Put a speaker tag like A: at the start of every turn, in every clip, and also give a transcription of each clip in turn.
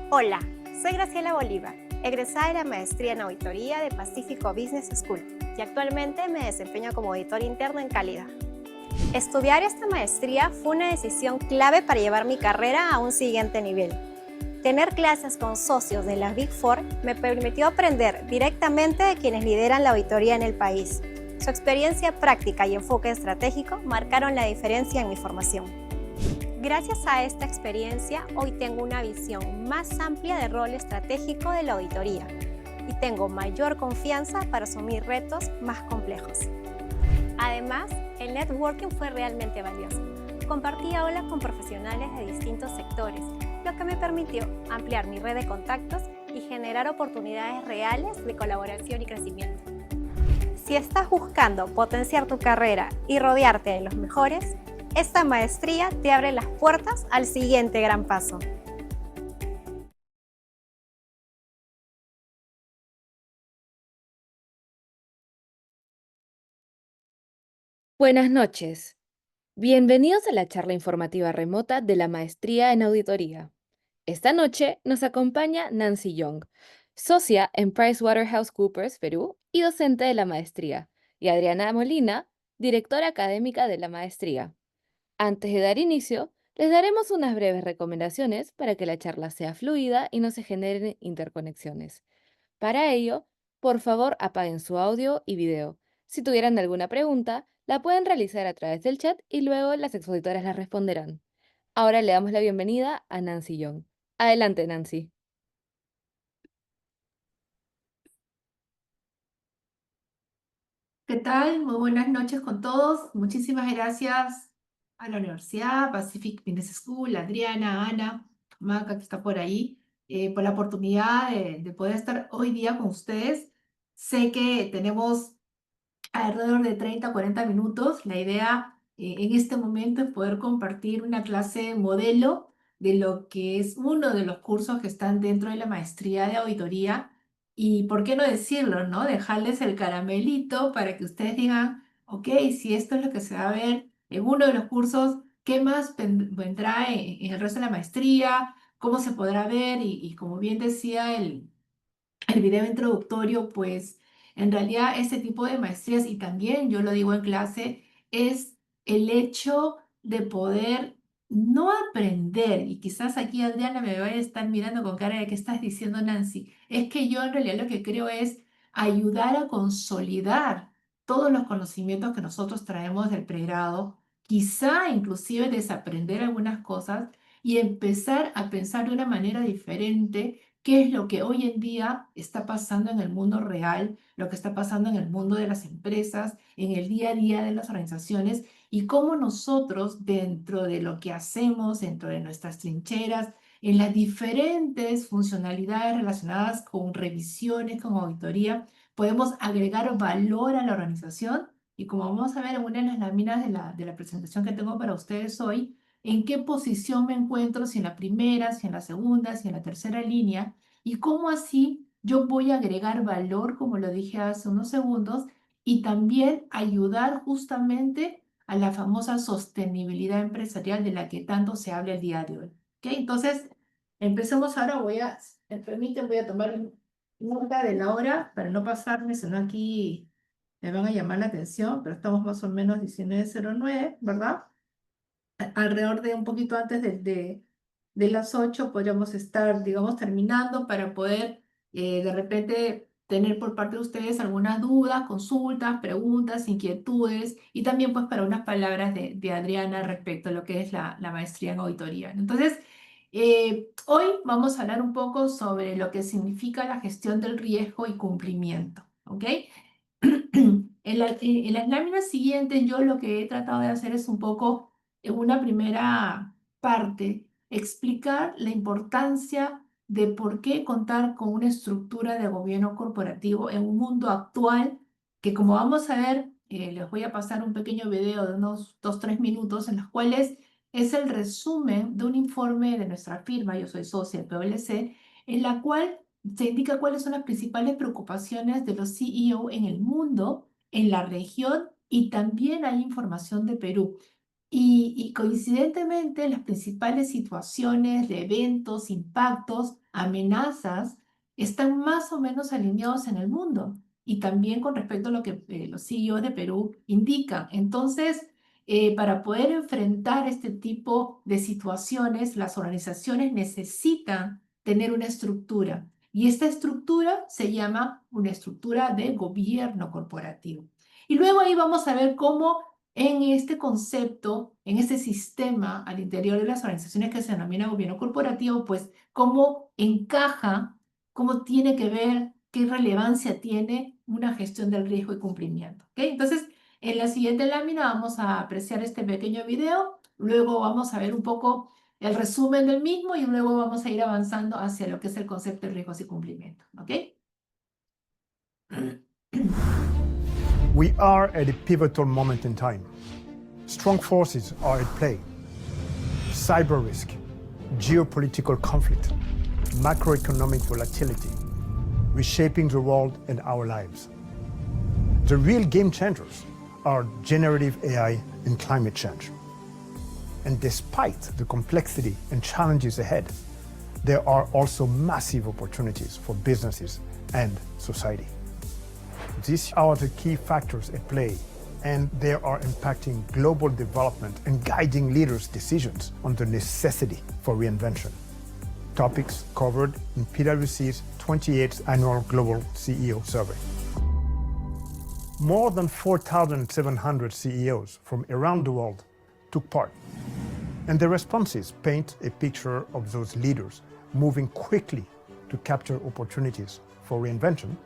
A: Hola, soy Graciela Bolívar, egresada de la maestría en auditoría de Pacífico Business School y actualmente me desempeño como auditor interno en calidad. Estudiar esta maestría fue una decisión clave para llevar mi carrera a un siguiente nivel. Tener clases con socios de la Big Four me permitió aprender directamente de quienes lideran la auditoría en el país. Su experiencia práctica y enfoque estratégico marcaron la diferencia en mi formación. Gracias a esta experiencia, hoy tengo una visión más amplia del rol estratégico de la auditoría y tengo mayor confianza para asumir retos más complejos. Además, el networking fue realmente valioso. Compartí aulas con profesionales de distintos sectores, lo que me permitió ampliar mi red de contactos y generar oportunidades reales de colaboración y crecimiento. Si estás buscando potenciar tu carrera y rodearte de los mejores, esta maestría te abre las puertas al siguiente gran paso.
B: Buenas noches. Bienvenidos a la charla informativa remota de la Maestría en Auditoría. Esta noche nos acompaña Nancy Young, socia en PricewaterhouseCoopers Perú y docente de la maestría, y Adriana Molina, directora académica de la maestría. Antes de dar inicio, les daremos unas breves recomendaciones para que la charla sea fluida y no se generen interconexiones. Para ello, por favor apaguen su audio y video. Si tuvieran alguna pregunta, la pueden realizar a través del chat y luego las expositoras la responderán. Ahora le damos la bienvenida a Nancy Young. Adelante, Nancy.
C: ¿Qué tal? Muy buenas noches con todos. Muchísimas gracias a la Universidad Pacific Business School, a Adriana, a Ana, Maca, que está por ahí, por la oportunidad de poder estar hoy día con ustedes. Sé que tenemos alrededor de 30 a 40 minutos. La idea en este momento es poder compartir una clase modelo de lo que es uno de los cursos que están dentro de la maestría de auditoría. Y por qué no decirlo, ¿no? Dejarles el caramelito para que ustedes digan, ok, si esto es lo que se va a ver en uno de los cursos, ¿qué más vendrá en el resto de la maestría? ¿Cómo se podrá ver? Y como bien decía el video introductorio, pues en realidad este tipo de maestrías, y también yo lo digo en clase, es el hecho de poder no aprender, y quizás aquí Adriana me vaya a estar mirando con cara de qué estás diciendo, Nancy, es que yo en realidad lo que creo es ayudar a consolidar todos los conocimientos que nosotros traemos del pregrado, quizá inclusive desaprender algunas cosas y empezar a pensar de una manera diferente qué es lo que hoy en día está pasando en el mundo real, lo que está pasando en el mundo de las empresas, en el día a día de las organizaciones y cómo nosotros dentro de lo que hacemos, dentro de nuestras trincheras, en las diferentes funcionalidades relacionadas con revisiones, con auditoría, podemos agregar valor a la organización y como vamos a ver en una de las láminas de la presentación que tengo para ustedes hoy, en qué posición me encuentro, si en la primera, si en la segunda, si en la tercera línea, y cómo así yo voy a agregar valor, como lo dije hace unos segundos, y también ayudar justamente a la famosa sostenibilidad empresarial de la que tanto se habla el día de hoy. ¿Ok? Entonces, empecemos ahora. Me permiten, voy a tomar nota de la hora para no pasarme, sino aquí me van a llamar la atención, pero estamos más o menos 19:09, ¿verdad? Alrededor de un poquito antes de las 8 podríamos estar, digamos, terminando para poder de repente tener por parte de ustedes algunas dudas, consultas, preguntas, inquietudes y también pues para unas palabras de Adriana respecto a lo que es la maestría en auditoría. Entonces, hoy vamos a hablar un poco sobre lo que significa la gestión del riesgo y cumplimiento, ¿ok? En las láminas siguientes yo lo que he tratado de hacer es un poco, en una primera parte, explicar la importancia de por qué contar con una estructura de gobierno corporativo en un mundo actual que, como vamos a ver, les voy a pasar un pequeño video de unos 2, 3 minutos en los cuales es el resumen de un informe de nuestra firma, yo soy socia de PwC, en la cual se indica cuáles son las principales preocupaciones de los CEO en el mundo, en la región, y también hay información de Perú. Y coincidentemente, las principales situaciones de eventos, impactos, amenazas, están más o menos alineados en el mundo. Y también con respecto a lo que los CEOs de Perú indican. Entonces, para poder enfrentar este tipo de situaciones, las organizaciones necesitan tener una estructura. Y esta estructura se llama una estructura de gobierno corporativo. Y luego ahí vamos a ver cómo en este concepto, en este sistema al interior de las organizaciones que se denomina gobierno corporativo, pues cómo encaja, cómo tiene que ver, qué relevancia tiene una gestión del riesgo y cumplimiento. ¿Ok? Entonces, en la siguiente lámina vamos a apreciar este pequeño video, luego vamos a ver un poco el resumen del mismo y luego vamos a ir avanzando hacia lo que es el concepto de riesgos y cumplimiento. ¿Ok?
D: We are at a pivotal moment in time. Strong forces are at play. Cyber risk, geopolitical conflict, macroeconomic volatility, reshaping the world and our lives. The real game changers are generative AI and climate change. And despite the complexity and challenges ahead, there are also massive opportunities for businesses and society. These are the key factors at play, and they are impacting global development and guiding leaders' decisions on the necessity for reinvention. Topics covered in PwC's 28th Annual Global CEO Survey. More than 4,700 CEOs from around the world took part, and the responses paint a picture of those leaders moving quickly to capture opportunities for reinvention,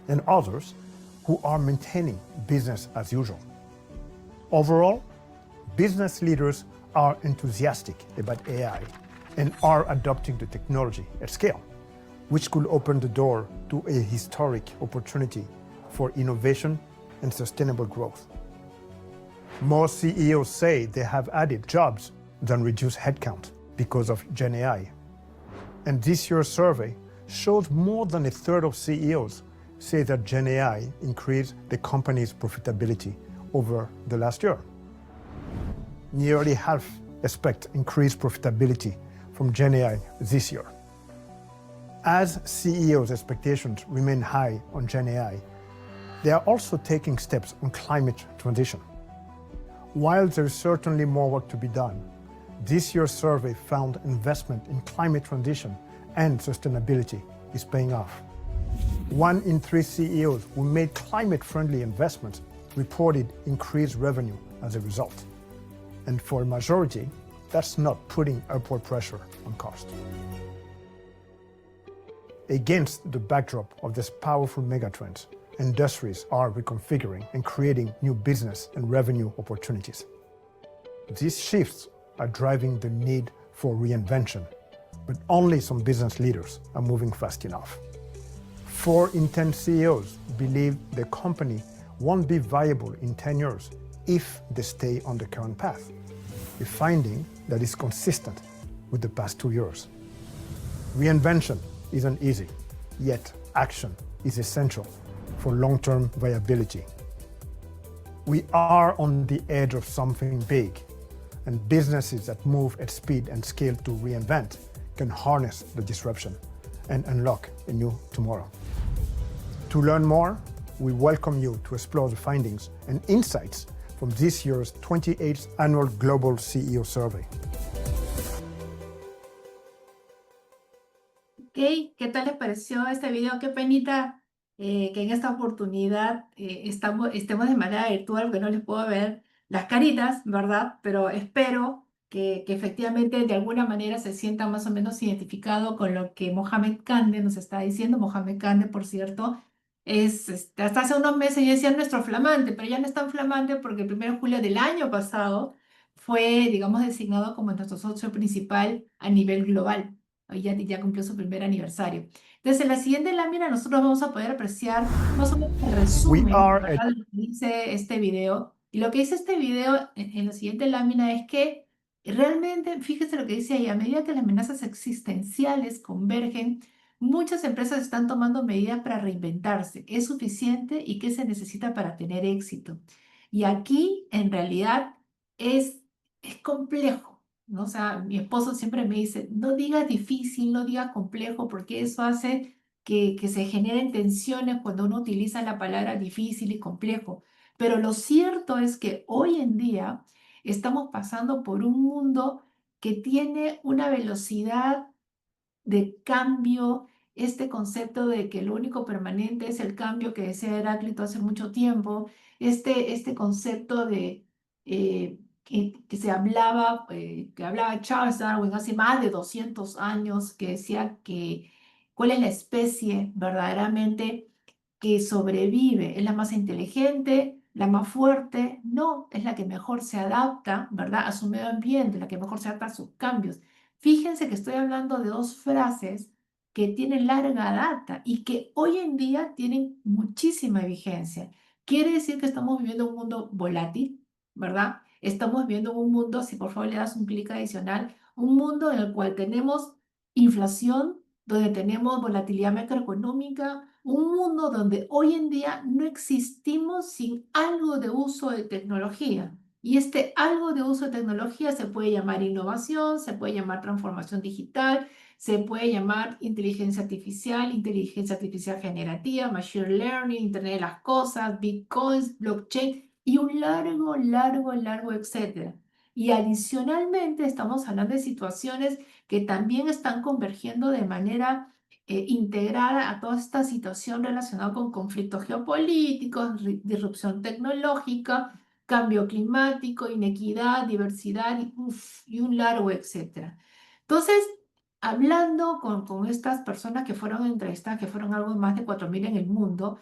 D: and others who are maintaining business as usual. Overall, business leaders are enthusiastic about AI and are adopting the technology at scale, which could open the door to a historic opportunity for innovation and sustainable growth. More CEOs say they have added jobs than reduced headcount because of Gen AI. And this year's survey shows more than a third of CEOs say that Gen AI increased the company's profitability over the last year. Nearly half expect increased profitability from Gen AI this year. As CEOs' expectations remain high on Gen AI, they are also taking steps on climate transition. While there is certainly more work to be done, this year's survey found investment in climate transition and sustainability is paying off. 1 in 3 CEOs who made climate-friendly investments reported increased revenue as a result. And for a majority, that's not putting upward pressure on cost. Against the backdrop of these powerful megatrends, industries are reconfiguring and creating new business and revenue opportunities. These shifts are driving the need for reinvention, but only some business leaders are moving fast enough. 4 in 10 CEOs believe the company won't be viable in 10 years if they stay on the current path, a finding that is consistent with the past 2 years. Reinvention isn't easy, yet action is essential for long-term viability. We are on the edge of something big, and businesses that move at speed and scale to reinvent can harness the disruption and unlock a new tomorrow. To learn more, we welcome you to explore the findings and insights from this year's 28th Annual Global CEO Survey.
C: Ok, ¿qué tal les pareció este video? Qué penita que en esta oportunidad estemos de manera virtual, porque no les puedo ver las caritas, ¿verdad? Pero espero que efectivamente de alguna manera se sientan más o menos identificados con lo que Mohamed Kande nos está diciendo. Mohamed Kande, por cierto, hasta hace unos meses ya decía nuestro flamante, pero ya no es tan flamante porque el 1 de julio del año pasado fue, digamos, designado como nuestro socio principal a nivel global. Hoy ya cumplió su primer aniversario. Entonces, en la siguiente lámina nosotros vamos a poder apreciar más o menos el resumen, ¿verdad?, de lo que dice este video. Y lo que dice este video en la siguiente lámina es que realmente, fíjese lo que dice ahí, a medida que las amenazas existenciales convergen, muchas empresas están tomando medidas para reinventarse. ¿Es suficiente? ¿Y qué se necesita para tener éxito? Y aquí, en realidad, es es complejo, ¿no? O sea, mi esposo siempre me dice, no digas difícil, no digas complejo, porque eso hace que se generen tensiones cuando uno utiliza la palabra difícil y complejo. Pero lo cierto es que hoy en día estamos pasando por un mundo que tiene una velocidad de cambio, este concepto de que lo único permanente es el cambio que decía Heráclito hace mucho tiempo, este concepto de que se hablaba, que hablaba Charles Darwin hace más de 200 años, que decía que cuál es la especie verdaderamente que sobrevive, es la más inteligente, la más fuerte, no, es la que mejor se adapta, ¿verdad?, a su medio ambiente, la que mejor se adapta a sus cambios. Fíjense que estoy hablando de dos frases que tienen larga data y que hoy en día tienen muchísima vigencia. Quiere decir que estamos viviendo un mundo volátil, ¿verdad? Estamos viviendo un mundo, si por favor le das un clic adicional, un mundo en el cual tenemos inflación, donde tenemos volatilidad macroeconómica, un mundo donde hoy en día no existimos sin algo de uso de tecnología. Y este algo de uso de tecnología se puede llamar innovación, se puede llamar transformación digital, se puede llamar inteligencia artificial generativa, machine learning, Internet de las cosas, bitcoins, blockchain y un largo, etcétera. Y adicionalmente estamos hablando de situaciones que también están convergiendo de manera integrada a toda esta situación relacionada con conflictos geopolíticos, disrupción tecnológica, cambio climático, inequidad, diversidad y un largo etcétera. Entonces, hablando con estas personas que fueron entrevistadas, que fueron algo más de 4.000 en el mundo,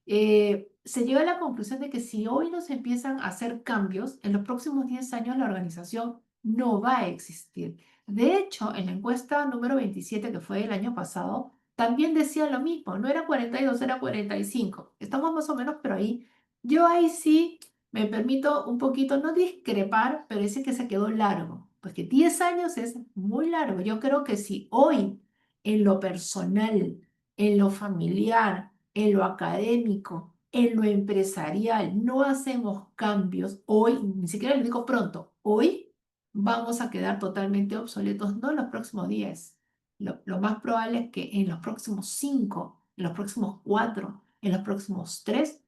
C: se llega a la conclusión de que si hoy no se empiezan a hacer cambios, en los próximos 10 años la organización no va a existir. De hecho, en la encuesta número 27, que fue el año pasado, también decía lo mismo, no era 42, era 45. Estamos más o menos, pero ahí, yo ahí sí me permito un poquito, no discrepar, pero dice que se quedó largo, porque 10 años es muy largo. Yo creo que si hoy, en lo personal, en lo familiar, en lo académico, en lo empresarial, no hacemos cambios hoy, ni siquiera les digo pronto, hoy vamos a quedar totalmente obsoletos, no en los próximos 10. Lo más probable es que en los próximos 5, en los próximos 4, en los próximos 3,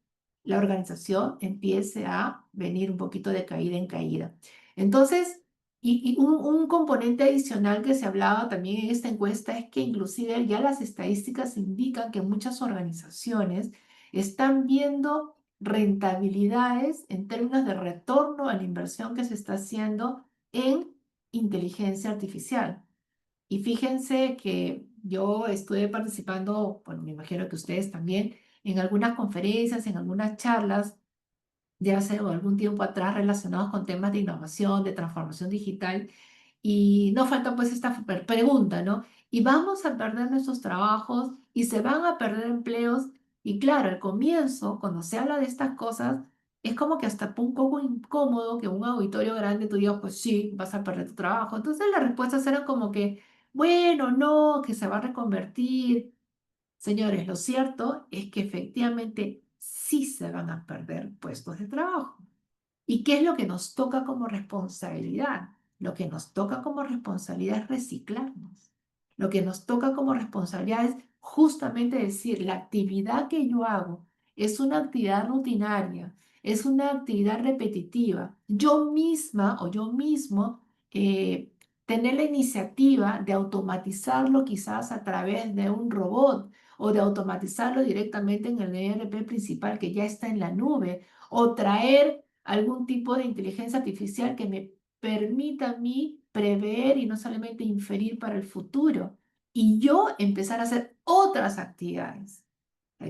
C: la organización empiece a venir un poquito de caída en caída. Entonces, y un componente adicional que se hablaba también en esta encuesta es que inclusive ya las estadísticas indican que muchas organizaciones están viendo rentabilidades en términos de retorno a la inversión que se está haciendo en inteligencia artificial. Y fíjense que yo estuve participando, bueno, me imagino que ustedes también, en algunas conferencias, en algunas charlas de hace algún tiempo atrás relacionados con temas de innovación, de transformación digital. Y no falta pues esta pregunta, ¿no? Y vamos a perder nuestros trabajos y se van a perder empleos. Y claro, al comienzo, cuando se habla de estas cosas, es como que hasta un poco incómodo que un auditorio grande tú digas, pues sí, vas a perder tu trabajo. Entonces las respuestas eran como que, bueno, no, que se va a reconvertir. Señores, lo cierto es que efectivamente sí se van a perder puestos de trabajo. ¿Y qué es lo que nos toca como responsabilidad? Lo que nos toca como responsabilidad es reciclarnos. Lo que nos toca como responsabilidad es justamente decir, la actividad que yo hago es una actividad rutinaria, es una actividad repetitiva. Yo misma o yo mismo tener la iniciativa de automatizarlo quizás a través de un robot o de automatizarlo directamente en el ERP principal que ya está en la nube o traer algún tipo de inteligencia artificial que me permita a mí prever y no solamente inferir para el futuro. Y yo empezar a hacer otras actividades.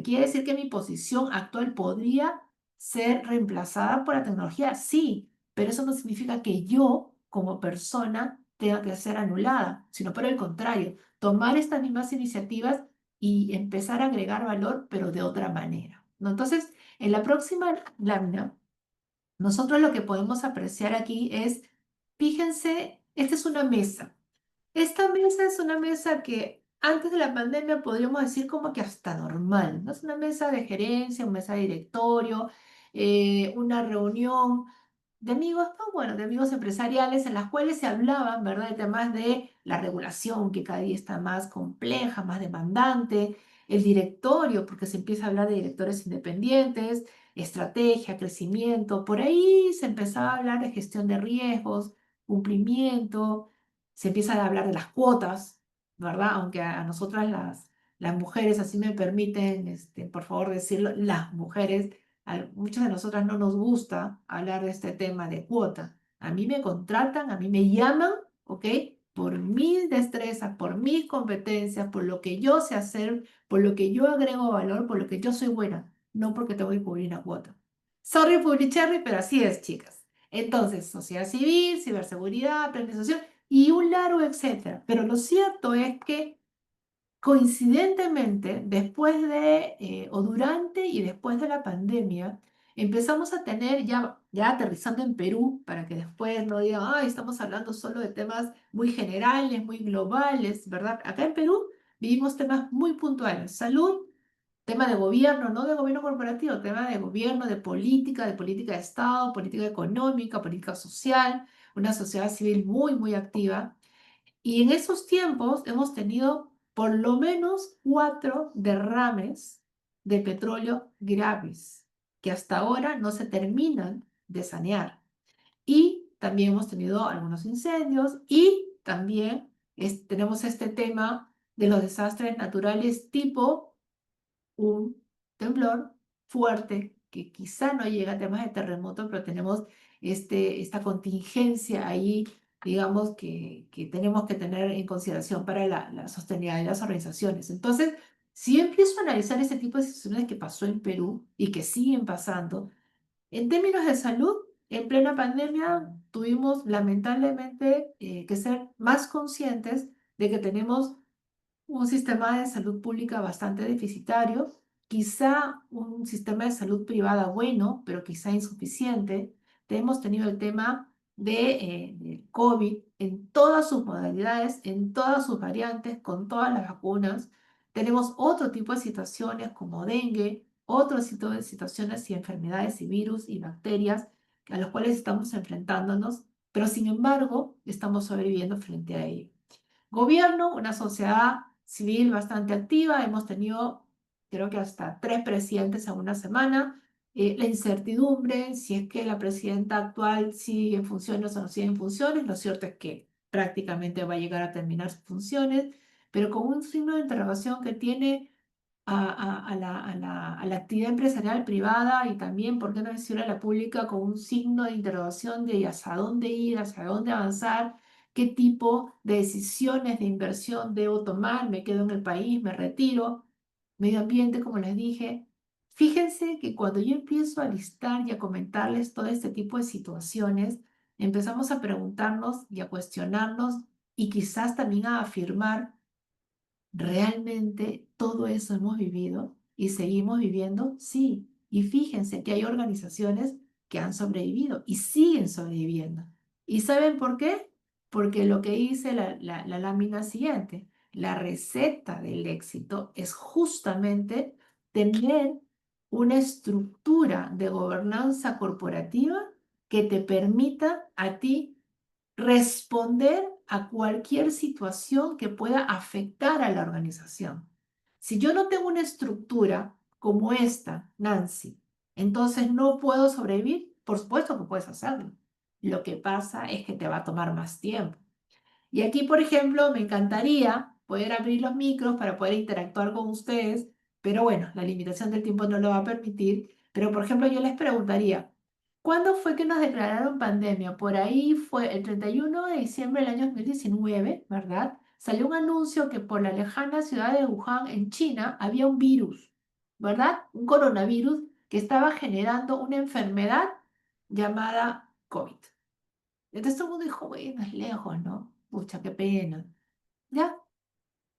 C: Quiere decir que mi posición actual podría ser reemplazada por la tecnología, sí, pero eso no significa que yo, como persona, tenga que ser anulada, sino por el contrario, tomar estas mismas iniciativas y empezar a agregar valor, pero de otra manera, ¿no? Entonces, en la próxima lámina, nosotros lo que podemos apreciar aquí es, fíjense, esta es una mesa. Esta mesa es una mesa que antes de la pandemia podríamos decir como que hasta normal, ¿no? Es una mesa de gerencia, una mesa de directorio, una reunión amigos, ¿no? Bueno, de amigos empresariales en las cuales se hablaban, ¿verdad?, de temas de la regulación, que cada día está más compleja, más demandante, el directorio, porque se empieza a hablar de directores independientes, estrategia, crecimiento, por ahí se empezaba a hablar de gestión de riesgos, cumplimiento, se empieza a hablar de las cuotas, ¿verdad? Aunque a nosotras las mujeres, así me permiten, por favor decirlo, las mujeres, muchas de nosotras no nos gusta hablar de este tema de cuota. A mí me contratan, a mí me llaman, ¿ok? Por mis destrezas, por mis competencias, por lo que yo sé hacer, por lo que yo agrego valor, por lo que yo soy buena, no porque tengo que cubrir una cuota. Sorry, Publicherry, pero así es, chicas. Entonces, sociedad civil, ciberseguridad, planificación y un largo etcétera. Pero lo cierto es que coincidentemente, después de, o durante y después de la pandemia, empezamos a tener, ya aterrizando en Perú, para que después no digan, ay, estamos hablando solo de temas muy generales, muy globales, ¿verdad? Acá en Perú vivimos temas muy puntuales, salud, tema de gobierno, no de gobierno corporativo, tema de gobierno, de política de Estado, política económica, política social, una sociedad civil muy, muy activa. Y en esos tiempos hemos tenido por lo menos 4 derrames de petróleo graves que hasta ahora no se terminan de sanear. Y también hemos tenido algunos incendios y también tenemos este tema de los desastres naturales tipo un temblor fuerte, que quizá no llega a temas de terremoto, pero tenemos esta contingencia ahí, digamos, que tenemos que tener en consideración para la sostenibilidad de las organizaciones. Entonces, si yo empiezo a analizar ese tipo de situaciones que pasó en Perú y que siguen pasando, en términos de salud, en plena pandemia tuvimos lamentablemente que ser más conscientes de que tenemos un sistema de salud pública bastante deficitario, quizá un sistema de salud privada bueno, pero quizá insuficiente. Hemos tenido el tema del COVID en todas sus modalidades, en todas sus variantes, con todas las vacunas. Tenemos otro tipo de situaciones como dengue, otro tipo de situaciones y enfermedades y virus y bacterias a los cuales estamos enfrentándonos, pero sin embargo estamos sobreviviendo frente a ello. Gobierno, una sociedad civil bastante activa, hemos tenido creo que hasta 3 presidentes en una semana, la incertidumbre, si es que la presidenta actual sigue en funciones o no sigue en funciones, lo cierto es que prácticamente va a llegar a terminar sus funciones, pero con un signo de interrogación que tiene a la actividad empresarial privada y también, ¿por qué no decirlo, a la pública con un signo de interrogación de hacia dónde ir, hacia dónde avanzar, qué tipo de decisiones de inversión debo tomar, me quedo en el país, me retiro, medio ambiente, como les dije. Fíjense que cuando yo empiezo a listar y a comentarles todo este tipo de situaciones, empezamos a preguntarnos y a cuestionarnos y quizás también a afirmar, ¿realmente todo eso hemos vivido y seguimos viviendo? Sí. Y fíjense que hay organizaciones que han sobrevivido y siguen sobreviviendo. ¿Y saben por qué? Porque lo que dice la lámina siguiente, la receta del éxito es justamente tener una estructura de gobernanza corporativa que te permita a ti responder a cualquier situación que pueda afectar a la organización. Si yo no tengo una estructura como esta, Nancy, entonces no puedo sobrevivir. Por supuesto que puedes hacerlo. Lo que pasa es que te va a tomar más tiempo. Y aquí, por ejemplo, me encantaría poder abrir los micros para poder interactuar con ustedes, pero bueno, la limitación del tiempo no lo va a permitir. Pero, por ejemplo, yo les preguntaría, ¿cuándo fue que nos declararon pandemia? Por ahí fue el 31 de diciembre del año 2019, ¿verdad? Salió un anuncio que por la lejana ciudad de Wuhan, en China, había un virus, ¿verdad? Un coronavirus que estaba generando una enfermedad llamada COVID. Entonces todo el mundo dijo, bueno, es lejos, ¿no? Pucha, qué pena. ¿Ya?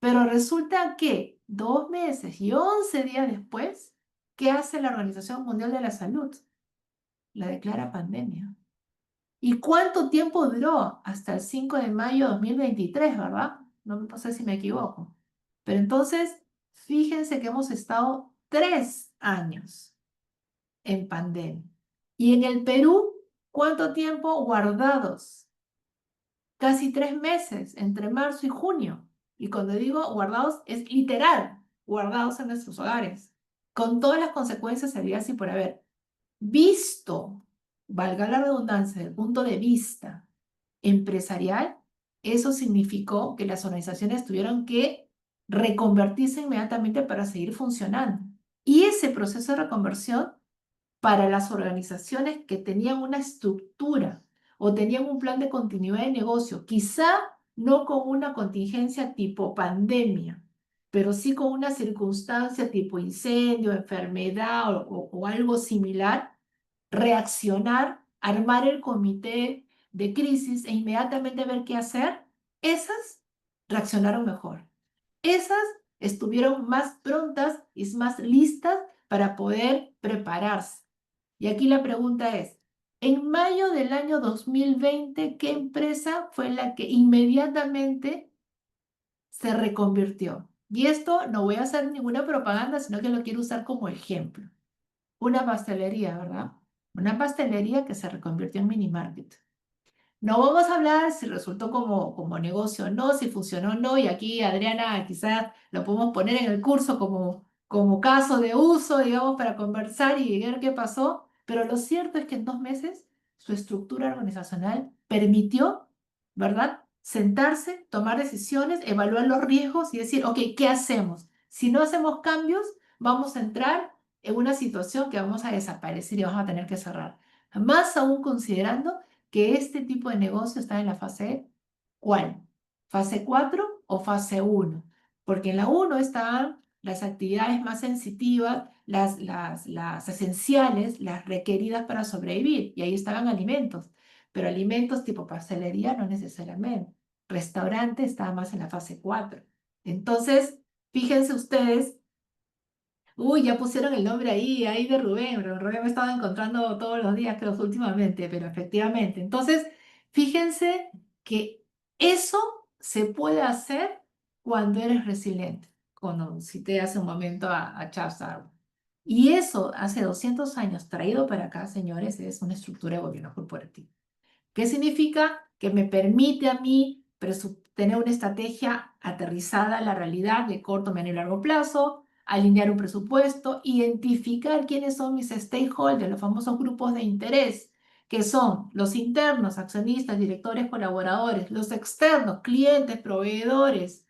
C: Pero resulta que 2 meses y 11 días después, ¿qué hace la Organización Mundial de la Salud? La declara pandemia. ¿Y cuánto tiempo duró? Hasta el 5 de mayo de 2023, ¿verdad? No sé si me equivoco. Pero entonces, fíjense que hemos estado 3 años en pandemia. Y en el Perú, ¿Cuánto tiempo guardados? Casi 3 meses, entre marzo y junio. Y cuando digo guardados, es literal, guardados en nuestros hogares, con todas las consecuencias habidas y por haber. Visto, valga la redundancia, desde el punto de vista empresarial, eso significó que las organizaciones tuvieron que reconvertirse inmediatamente para seguir funcionando. Y ese proceso de reconversión para las organizaciones que tenían una estructura o tenían un plan de continuidad de negocio, quizá no con una contingencia tipo pandemia, pero sí con una circunstancia tipo incendio, enfermedad o algo similar, reaccionar, armar el comité de crisis e inmediatamente ver qué hacer, esas reaccionaron mejor. Esas estuvieron más prontas y más listas para poder prepararse. Y aquí la pregunta es, en mayo del año 2020, ¿qué empresa fue la que inmediatamente se reconvirtió? Y esto no voy a hacer ninguna propaganda, sino que lo quiero usar como ejemplo. Una pastelería, ¿verdad? Una pastelería que se reconvirtió en mini market. No vamos a hablar si resultó como negocio o no, si funcionó o no, y aquí Adriana quizás lo podemos poner en el curso como caso de uso, digamos, para conversar y ver qué pasó, pero lo cierto es que en 2 meses su estructura organizacional permitió, ¿verdad? Sentarse, tomar decisiones, evaluar los riesgos y decir, ok, ¿qué hacemos? Si no hacemos cambios, vamos a entrar en una situación que vamos a desaparecer y vamos a tener que cerrar. Más aún considerando que este tipo de negocio está en la fase, ¿cuál? ¿Fase 4 o fase 1? Porque en la 1 están las actividades más sensitivas, las esenciales, las requeridas para sobrevivir, y ahí estaban alimentos, pero alimentos tipo pastelería no necesariamente. Restaurante estaba más en la fase 4. Entonces, fíjense ustedes. Uy, ya pusieron el nombre ahí de Rubén, pero Rubén me estaba encontrando todos los días, creo, últimamente, pero efectivamente. Entonces, fíjense que eso se puede hacer cuando eres resiliente, como cité hace un momento a Charles Darwin. Y eso, hace 200 años, traído para acá, señores, es una estructura de gobierno corporativo. ¿Qué significa? Que me permite a mí tener una estrategia aterrizada a la realidad de corto, mediano y largo plazo, alinear un presupuesto, identificar quiénes son mis stakeholders, los famosos grupos de interés, que son los internos, accionistas, directores, colaboradores, los externos, clientes, proveedores,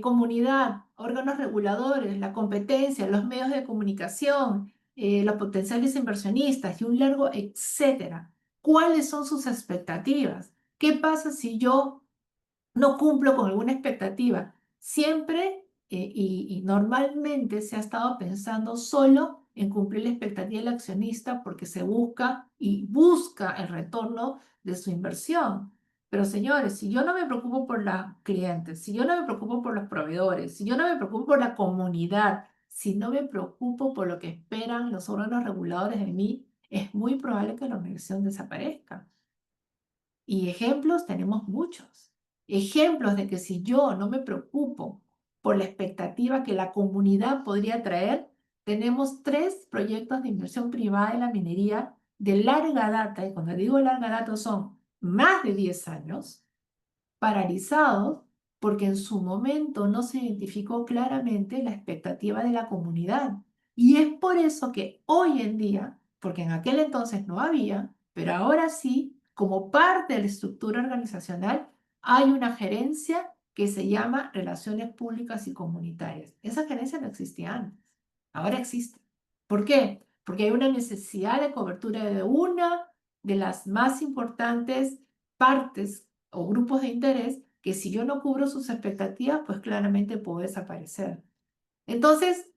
C: comunidad, órganos reguladores, la competencia, los medios de comunicación, los potenciales inversionistas y un largo etcétera. ¿Cuáles son sus expectativas? ¿Qué pasa si yo no cumplo con alguna expectativa? Siempre y normalmente se ha estado pensando solo en cumplir la expectativa del accionista porque se busca el retorno de su inversión. Pero señores, si yo no me preocupo por los clientes, si yo no me preocupo por los proveedores, si yo no me preocupo por la comunidad, si no me preocupo por lo que esperan los órganos reguladores de mí, es muy probable que la organización desaparezca. Y ejemplos tenemos muchos. Ejemplos de que si yo no me preocupo por la expectativa que la comunidad podría traer, tenemos 3 proyectos de inversión privada en la minería de larga data, y cuando digo larga data son más de 10 años, paralizados porque en su momento no se identificó claramente la expectativa de la comunidad. Y es por eso que hoy en día, porque en aquel entonces no había, pero ahora sí, como parte de la estructura organizacional, hay una gerencia que se llama Relaciones Públicas y Comunitarias. Esa gerencia no existía antes, ahora existe. ¿Por qué? Porque hay una necesidad de cobertura de una de las más importantes partes o grupos de interés que si yo no cubro sus expectativas, pues claramente puedo desaparecer. Entonces,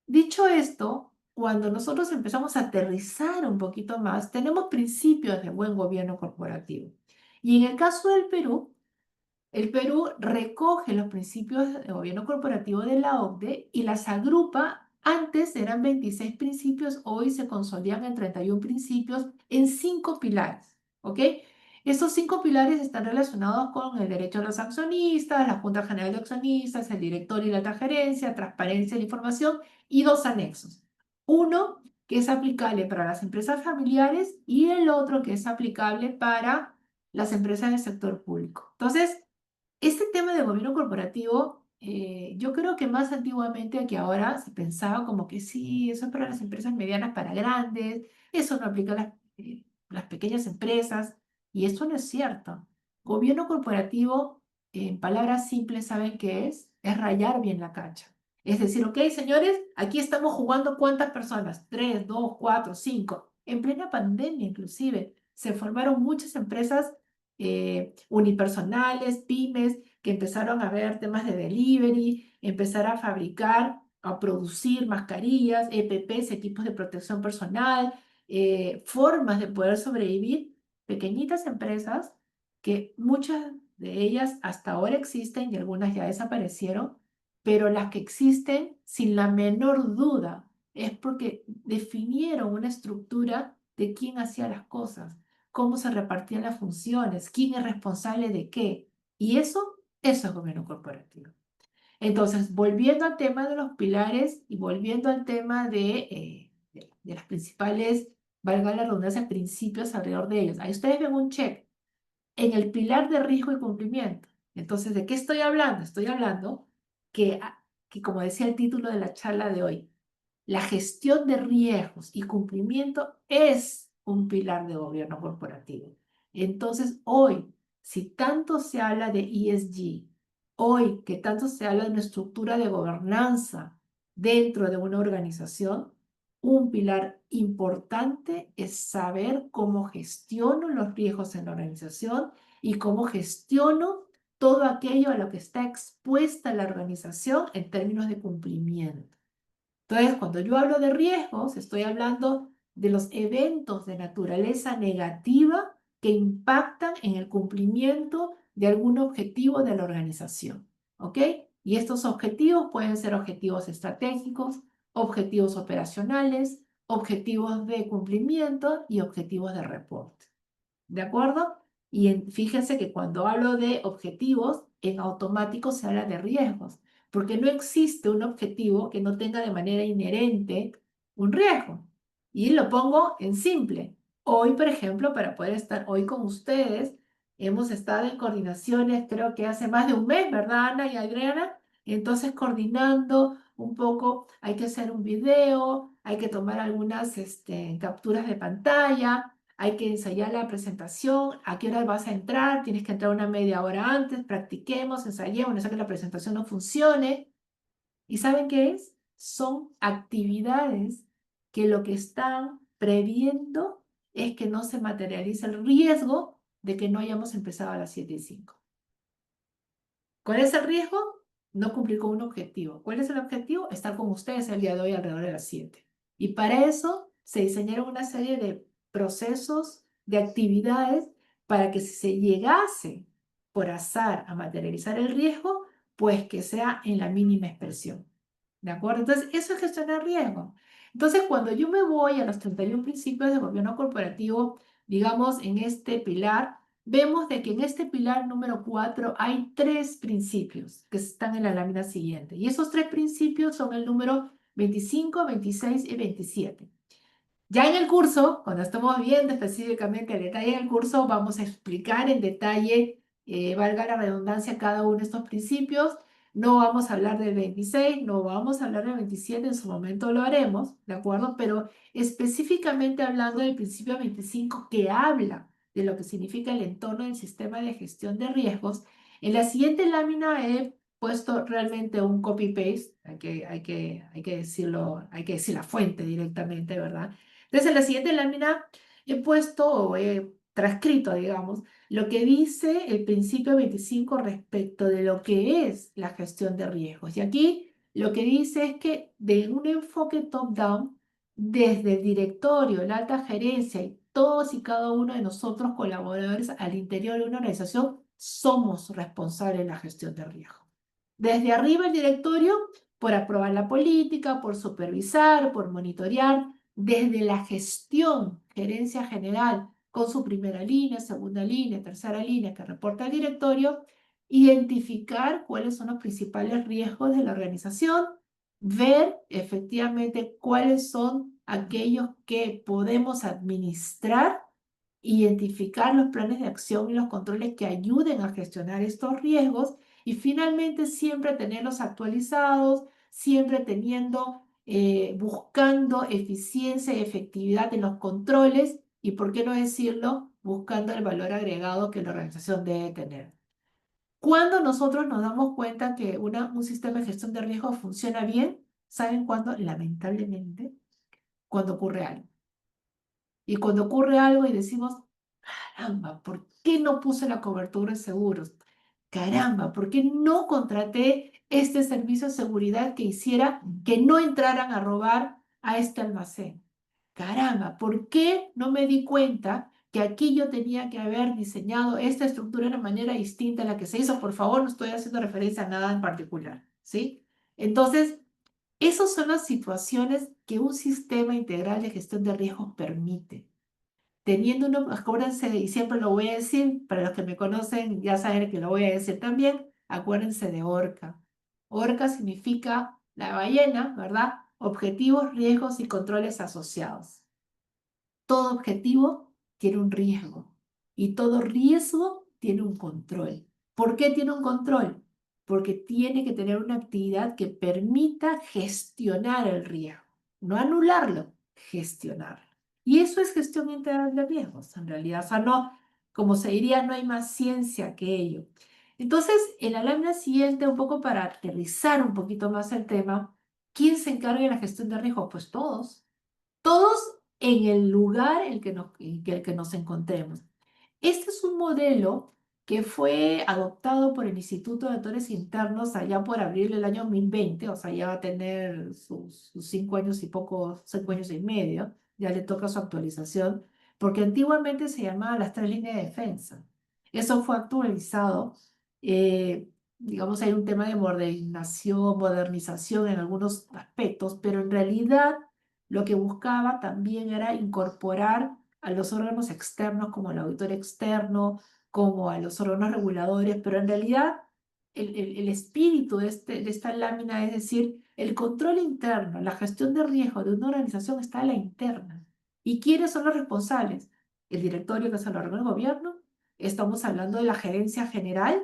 C: dicho esto, cuando nosotros empezamos a aterrizar un poquito más, tenemos principios de buen gobierno corporativo. Y en el caso del Perú, el Perú recoge los principios de gobierno corporativo de la OCDE y las agrupa. Antes eran 26 principios, hoy se consolidan en 31 principios en 5 pilares, ¿ok? Estos 5 pilares están relacionados con el derecho de los accionistas, la Junta General de Accionistas, el director y la alta gerencia, transparencia de la información y 2 anexos. Uno que es aplicable para las empresas familiares y el otro que es aplicable para las empresas del sector público. Entonces, este tema de gobierno corporativo, yo creo que más antiguamente que ahora se pensaba como que sí, eso es para las empresas medianas, para grandes, eso no aplica a las pequeñas empresas, y eso no es cierto. Gobierno corporativo, en palabras simples, ¿saben qué es? Es rayar bien la cancha. Es decir, ok, señores, aquí estamos jugando ¿cuántas personas? 3, 2, 4, 5. En plena pandemia, inclusive, se formaron muchas empresas unipersonales, pymes, que empezaron a ver temas de delivery, empezar a fabricar, a producir mascarillas, EPPs, equipos de protección personal, formas de poder sobrevivir, pequeñitas empresas que muchas de ellas hasta ahora existen y algunas ya desaparecieron, pero las que existen, sin la menor duda, es porque definieron una estructura de quién hacía las cosas, cómo se repartían las funciones, quién es responsable de qué. Y eso es gobierno corporativo. Entonces, volviendo al tema de los pilares y volviendo al tema de las principales, valga la redundancia, principios alrededor de ellos. Ahí ustedes ven un check en el pilar de riesgo y cumplimiento. Entonces, ¿de qué estoy hablando? Estoy hablando que como decía el título de la charla de hoy, la gestión de riesgos y cumplimiento es un pilar de gobierno corporativo. Entonces, hoy, si tanto se habla de ESG, hoy que tanto se habla de una estructura de gobernanza dentro de una organización, un pilar importante es saber cómo gestiono los riesgos en la organización y cómo gestiono todo aquello a lo que está expuesta la organización en términos de cumplimiento. Entonces, cuando yo hablo de riesgos, estoy hablando de los eventos de naturaleza negativa que impactan en el cumplimiento de algún objetivo de la organización, ¿ok? Y estos objetivos pueden ser objetivos estratégicos, objetivos operacionales, objetivos de cumplimiento y objetivos de reporte. ¿De acuerdo? Y fíjense que cuando hablo de objetivos, en automático se habla de riesgos, porque no existe un objetivo que no tenga de manera inherente un riesgo. Y lo pongo en simple. Hoy, por ejemplo, para poder estar hoy con ustedes, hemos estado en coordinaciones, creo que hace más de un mes, ¿verdad, Ana y Adriana? Entonces, coordinando un poco, hay que hacer un video, hay que tomar algunas capturas de pantalla, hay que ensayar la presentación, a qué hora vas a entrar, tienes que entrar una media hora antes, practiquemos, ensayemos, no sea que la presentación no funcione. ¿Y saben qué es? Son actividades que lo que están previendo es que no se materialice el riesgo de que no hayamos empezado a las 7:05. ¿Cuál es el riesgo? No cumplir con un objetivo. ¿Cuál es el objetivo? Estar con ustedes el día de hoy alrededor de las 7. Y para eso se diseñaron una serie de procesos, de actividades, para que si se llegase por azar a materializar el riesgo, pues que sea en la mínima expresión. ¿De acuerdo? Entonces, eso es gestionar riesgo. Entonces, cuando yo me voy a los 31 principios de gobierno corporativo, digamos, en este pilar, vemos de que en este pilar número 4 hay 3 principios que están en la lámina siguiente. Y esos 3 principios son el número 25, 26 y 27. Ya en el curso, cuando estamos viendo específicamente el detalle del curso, vamos a explicar en detalle, valga la redundancia, cada uno de estos principios. No vamos a hablar del 26, no vamos a hablar del 27, en su momento lo haremos, ¿de acuerdo? Pero específicamente hablando del principio 25, que habla de lo que significa el entorno del sistema de gestión de riesgos, en la siguiente lámina he puesto realmente un copy-paste, hay que decirlo, hay que decir la fuente directamente, ¿verdad? Entonces, en la siguiente lámina he puesto o he transcrito, digamos, lo que dice el principio 25 respecto de lo que es la gestión de riesgos. Y aquí lo que dice es que de un enfoque top-down, desde el directorio, la alta gerencia y todos y cada uno de nosotros colaboradores al interior de una organización, somos responsables de la gestión de riesgo. Desde arriba el directorio, por aprobar la política, por supervisar, por monitorear, desde la gestión, gerencia general, con su primera línea, segunda línea, tercera línea que reporta al directorio, identificar cuáles son los principales riesgos de la organización, ver efectivamente cuáles son aquellos que podemos administrar, identificar los planes de acción y los controles que ayuden a gestionar estos riesgos y finalmente siempre tenerlos actualizados, siempre buscando eficiencia y efectividad en los controles y, por qué no decirlo, buscando el valor agregado que la organización debe tener. Cuando nosotros nos damos cuenta que un sistema de gestión de riesgos funciona bien, ¿saben cuándo? Lamentablemente, cuando ocurre algo. Y cuando ocurre algo y decimos, caramba, ¿por qué no puse la cobertura de seguros? Caramba, ¿por qué no contraté este servicio de seguridad que hiciera que no entraran a robar a este almacén? Caramba, ¿por qué no me di cuenta que aquí yo tenía que haber diseñado esta estructura de una manera distinta a la que se hizo? Por favor, no estoy haciendo referencia a nada en particular, ¿sí? Entonces, esas son las situaciones que un sistema integral de gestión de riesgos permite. Teniendo uno, acuérdense, y siempre lo voy a decir, para los que me conocen ya saben que lo voy a decir también, acuérdense de ORCA. ORCA significa la ballena, ¿verdad? Objetivos, riesgos y controles asociados. Todo objetivo tiene un riesgo y todo riesgo tiene un control. ¿Por qué tiene un control? Porque tiene que tener una actividad que permita gestionar el riesgo, no anularlo, gestionarlo. Y eso es gestión integral de riesgos, en realidad. O sea, no, como se diría, no hay más ciencia que ello. Entonces, en la lámina siguiente, un poco para aterrizar un poquito más el tema, ¿quién se encarga de la gestión de riesgos? Pues todos. Todos en el lugar en el que nos encontremos. Este es un modelo que fue adoptado por el Instituto de Actores Internos allá por abril del año 2020, o sea, ya va a tener sus 5 años y poco, 5 años y medio, ya le toca su actualización, porque antiguamente se llamaba las 3 líneas de defensa. Eso fue actualizado, digamos, hay un tema de modernización en algunos aspectos, pero en realidad lo que buscaba también era incorporar a los órganos externos como el auditor externo, como a los órganos reguladores, pero en realidad el espíritu de esta lámina es decir, el control interno, la gestión de riesgo de una organización está en la interna. ¿Y quiénes son los responsables? El directorio, que es el órgano de gobierno. Estamos hablando de la gerencia general,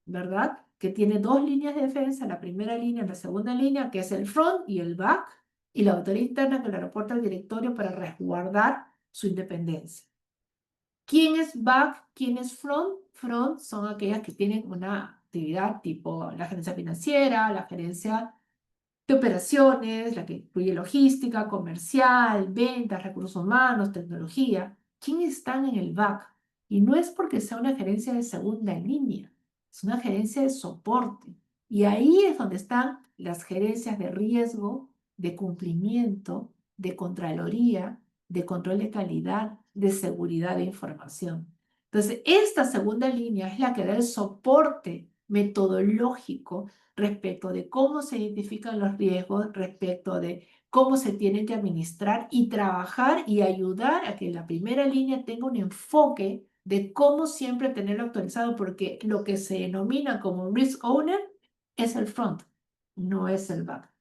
C: ¿verdad? Que tiene 2 líneas de defensa, la primera línea y la segunda línea, que es el front y el back, y la autoridad interna que le reporta al directorio para resguardar su independencia. ¿Quién es back? ¿Quién es front? Front son aquellas que tienen una actividad tipo la gerencia financiera, la gerencia de operaciones, la que incluye logística, comercial, ventas, recursos humanos, tecnología. ¿Quiénes están en el back? Y no es porque sea una gerencia de segunda línea, es una gerencia de soporte. Y ahí es donde están las gerencias de riesgo, de cumplimiento, de contraloría, de control de calidad, de seguridad de información. Entonces, esta segunda línea es la que da el soporte metodológico respecto de cómo se identifican los riesgos, respecto de cómo se tienen que administrar y trabajar y ayudar a que la primera línea tenga un enfoque de cómo siempre tenerlo actualizado, porque lo que se denomina como un risk owner es el front, no es el back.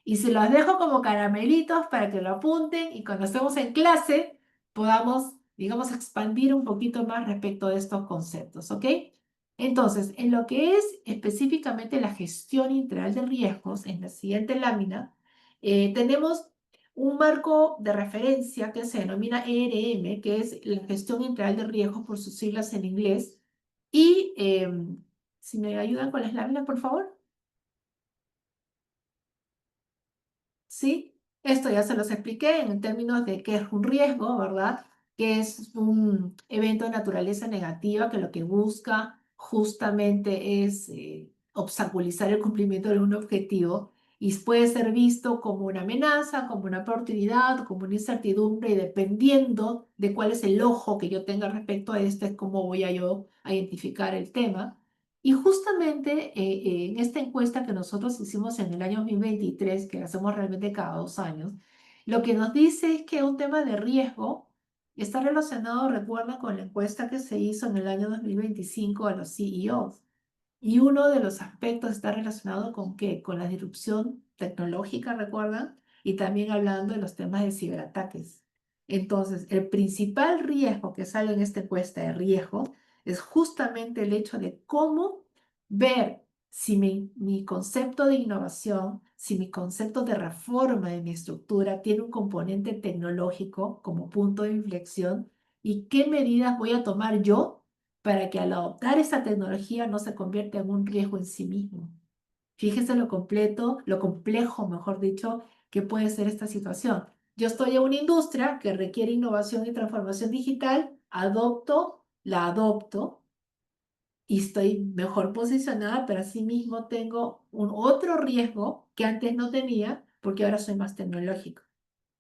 C: Y se los dejo como caramelitos para que lo apunten y cuando estemos en clase podamos, digamos, expandir un poquito más respecto de estos conceptos, ¿ok? Entonces, en lo que es específicamente la gestión integral de riesgos, en la siguiente lámina, tenemos un marco de referencia que se denomina ERM, que es la gestión integral de riesgos por sus siglas en inglés. Y si me ayudan con las láminas, por favor. ¿Sí? Esto ya se los expliqué en términos de qué es un riesgo, ¿verdad? Que es un evento de naturaleza negativa que lo que busca justamente es obstaculizar el cumplimiento de un objetivo y puede ser visto como una amenaza, como una oportunidad, como una incertidumbre y dependiendo de cuál es el ojo que yo tenga respecto a esto es cómo voy a yo a identificar el tema. Y justamente en esta encuesta que nosotros hicimos en el año 2023, que la hacemos realmente cada 2 años, lo que nos dice es que un tema de riesgo está relacionado, recuerda, con la encuesta que se hizo en el año 2025 a los CEOs. Y uno de los aspectos está relacionado con ¿qué? Con la disrupción tecnológica, ¿recuerdan? y también hablando de los temas de ciberataques. Entonces, el principal riesgo que sale en esta encuesta de riesgo es justamente el hecho de cómo ver si mi concepto de innovación, si mi concepto de reforma de mi estructura tiene un componente tecnológico como punto de inflexión y qué medidas voy a tomar yo para que al adoptar esta tecnología no se convierta en un riesgo en sí mismo. Fíjese lo complejo, mejor dicho, que puede ser esta situación. Yo estoy en una industria que requiere innovación y transformación digital, la adopto y estoy mejor posicionada, pero asimismo tengo otro riesgo que antes no tenía porque ahora soy más tecnológico.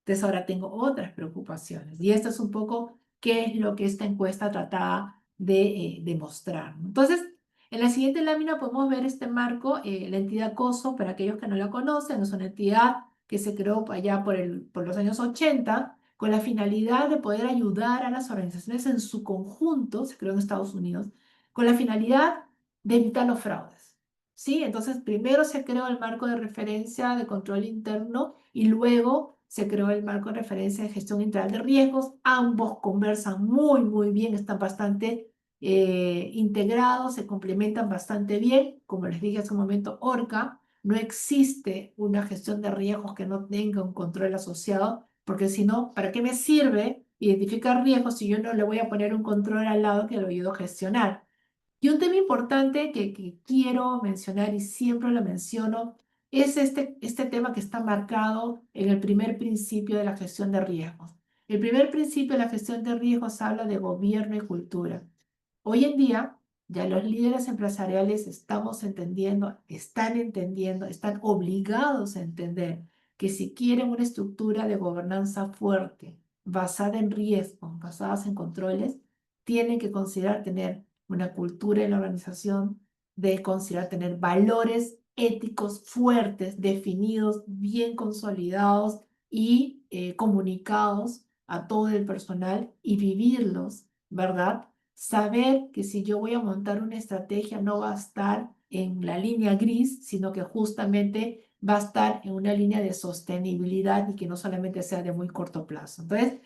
C: Entonces ahora tengo otras preocupaciones. Y esto es un poco qué es lo que esta encuesta trataba de demostrar, ¿no? Entonces, en la siguiente lámina podemos ver este marco, la entidad COSO, para aquellos que no la conocen, es una entidad que se creó allá por los años 80 con la finalidad de poder ayudar a las organizaciones en su conjunto, se creó en Estados Unidos, con la finalidad de evitar los fraudes. ¿Sí? Entonces, primero se creó el marco de referencia de control interno y luego se creó el marco de referencia de gestión integral de riesgos. Ambos conversan muy bien, están bastante integrados, se complementan bastante bien. Como les dije hace un momento, ORCA, no existe una gestión de riesgos que no tenga un control asociado, porque si no, ¿para qué me sirve identificar riesgos si yo no le voy a poner un control al lado que lo ayudo a gestionar? Y un tema importante que quiero mencionar y siempre lo menciono es este tema que está marcado en el primer principio de la gestión de riesgos. El primer principio de la gestión de riesgos habla de gobierno y cultura. Hoy en día, ya los líderes empresariales estamos entendiendo, están obligados a entender que si quieren una estructura de gobernanza fuerte, basada en riesgos, basadas en controles, tienen que considerar tener una cultura en la organización, de considerar tener valores éticos fuertes, definidos, bien consolidados y comunicados a todo el personal y vivirlos, ¿verdad? Saber que si yo voy a montar una estrategia no va a estar en la línea gris, sino que justamente va a estar en una línea de sostenibilidad y que no solamente sea de muy corto plazo. Entonces,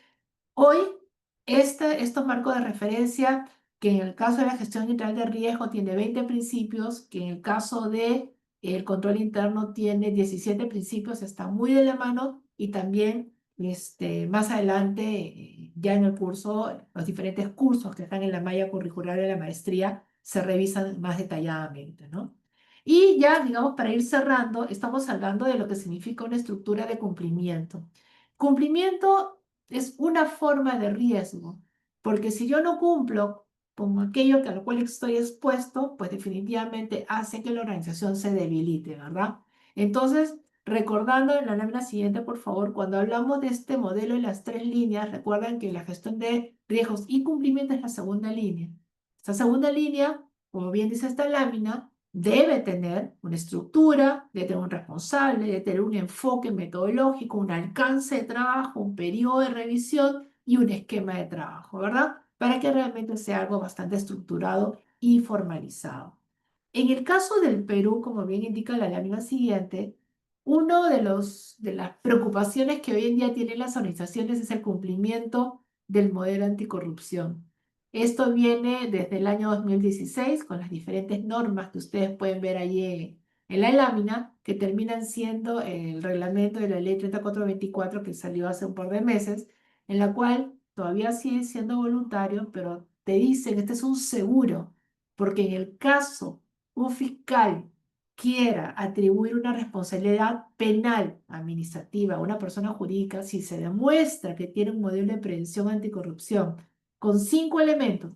C: hoy, estos marcos de referencia, que en el caso de la gestión integral de riesgo tiene 20 principios, que en el caso de el control interno tiene 17 principios, está muy de la mano y también más adelante, ya en el curso, los diferentes cursos que están en la malla curricular de la maestría se revisan más detalladamente, ¿no? Y ya, digamos, para ir cerrando, estamos hablando de lo que significa una estructura de cumplimiento. Cumplimiento es una forma de riesgo, porque si yo no cumplo con aquello a lo cual estoy expuesto, pues definitivamente hace que la organización se debilite, ¿verdad? Entonces, recordando en la lámina siguiente, por favor, cuando hablamos de este modelo de las 3 líneas, recuerden que la gestión de riesgos y cumplimiento es la segunda línea. Esta segunda línea, como bien dice esta lámina, debe tener una estructura, debe tener un responsable, debe tener un enfoque metodológico, un alcance de trabajo, un periodo de revisión y un esquema de trabajo, ¿verdad? Para que realmente sea algo bastante estructurado y formalizado. En el caso del Perú, como bien indica la lámina siguiente, una de las preocupaciones que hoy en día tienen las organizaciones es el cumplimiento del modelo anticorrupción. Esto viene desde el año 2016 con las diferentes normas que ustedes pueden ver allí en la lámina, que terminan siendo el reglamento de la ley 3424 que salió hace un par de meses, en la cual todavía sigue siendo voluntario, pero te dicen, este es un seguro, porque en el caso un fiscal quiera atribuir una responsabilidad penal administrativa a una persona jurídica, si se demuestra que tiene un modelo de prevención anticorrupción con 5 elementos: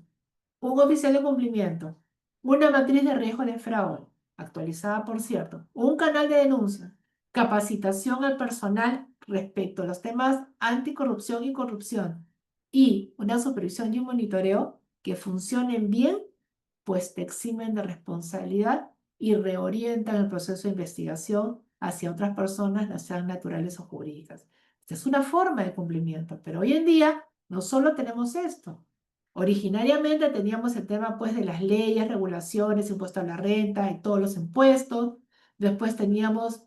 C: un oficial de cumplimiento, una matriz de riesgo de fraude, actualizada por cierto, un canal de denuncia, capacitación al personal respecto a los temas anticorrupción y corrupción, y una supervisión y un monitoreo que funcionen bien, pues te eximen de responsabilidad y reorientan el proceso de investigación hacia otras personas, ya sean naturales o jurídicas. Esta es una forma de cumplimiento, pero hoy en día no solo tenemos esto. Originariamente teníamos el tema pues de las leyes, regulaciones, impuesto a la renta y todos los impuestos. Después teníamos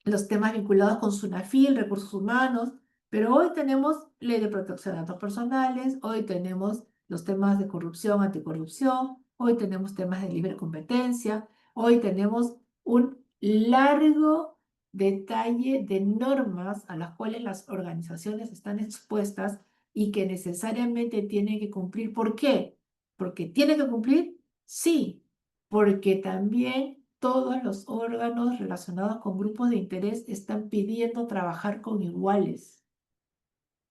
C: los temas vinculados con SUNAFIL, recursos humanos, pero hoy tenemos ley de protección de datos personales, hoy tenemos los temas de corrupción, anticorrupción, hoy tenemos temas de libre competencia, hoy tenemos un largo detalle de normas a las cuales las organizaciones están expuestas y que necesariamente tienen que cumplir. ¿Por qué? Porque tienen que cumplir, sí, porque también todos los órganos relacionados con grupos de interés están pidiendo trabajar con iguales.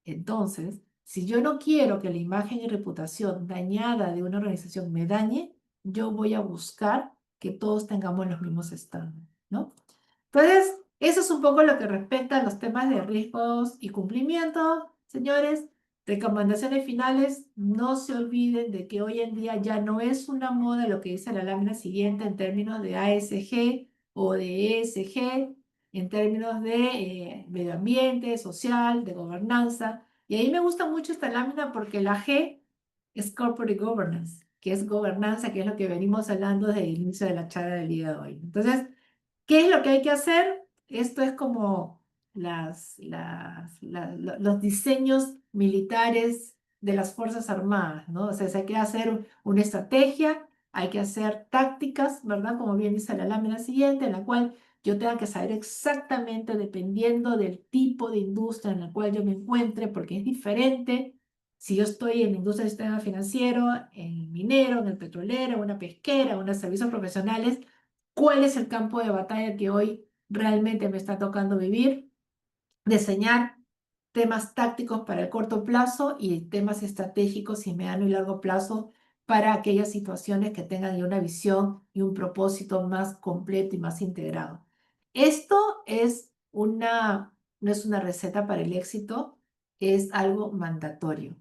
C: Entonces, si yo no quiero que la imagen y reputación dañada de una organización me dañe, yo voy a buscar que todos tengamos los mismos estándares, ¿no? Entonces, eso es un poco lo que respecta a los temas de riesgos y cumplimiento, señores. Recomendaciones finales, no se olviden de que hoy en día ya no es una moda lo que dice la lámina siguiente en términos de ASG o de ESG, en términos de medio ambiente, social, de gobernanza. Y ahí me gusta mucho esta lámina porque la G es Corporate Governance, que es gobernanza, que es lo que venimos hablando desde el inicio de la charla del día de hoy. Entonces, ¿qué es lo que hay que hacer? Esto es como los diseños militares de las Fuerzas Armadas, ¿no? O sea, hay que hacer una estrategia, hay que hacer tácticas, ¿verdad? Como bien dice la lámina siguiente, en la cual yo tenga que saber exactamente, dependiendo del tipo de industria en la cual yo me encuentre, porque es diferente si yo estoy en la industria del sistema financiero, en el minero, en el petrolero, en una pesquera, en unos servicios profesionales, cuál es el campo de batalla que hoy realmente me está tocando vivir, diseñar temas tácticos para el corto plazo y temas estratégicos y mediano y largo plazo para aquellas situaciones que tengan ya una visión y un propósito más completo y más integrado. Esto no es una receta para el éxito, es algo mandatorio.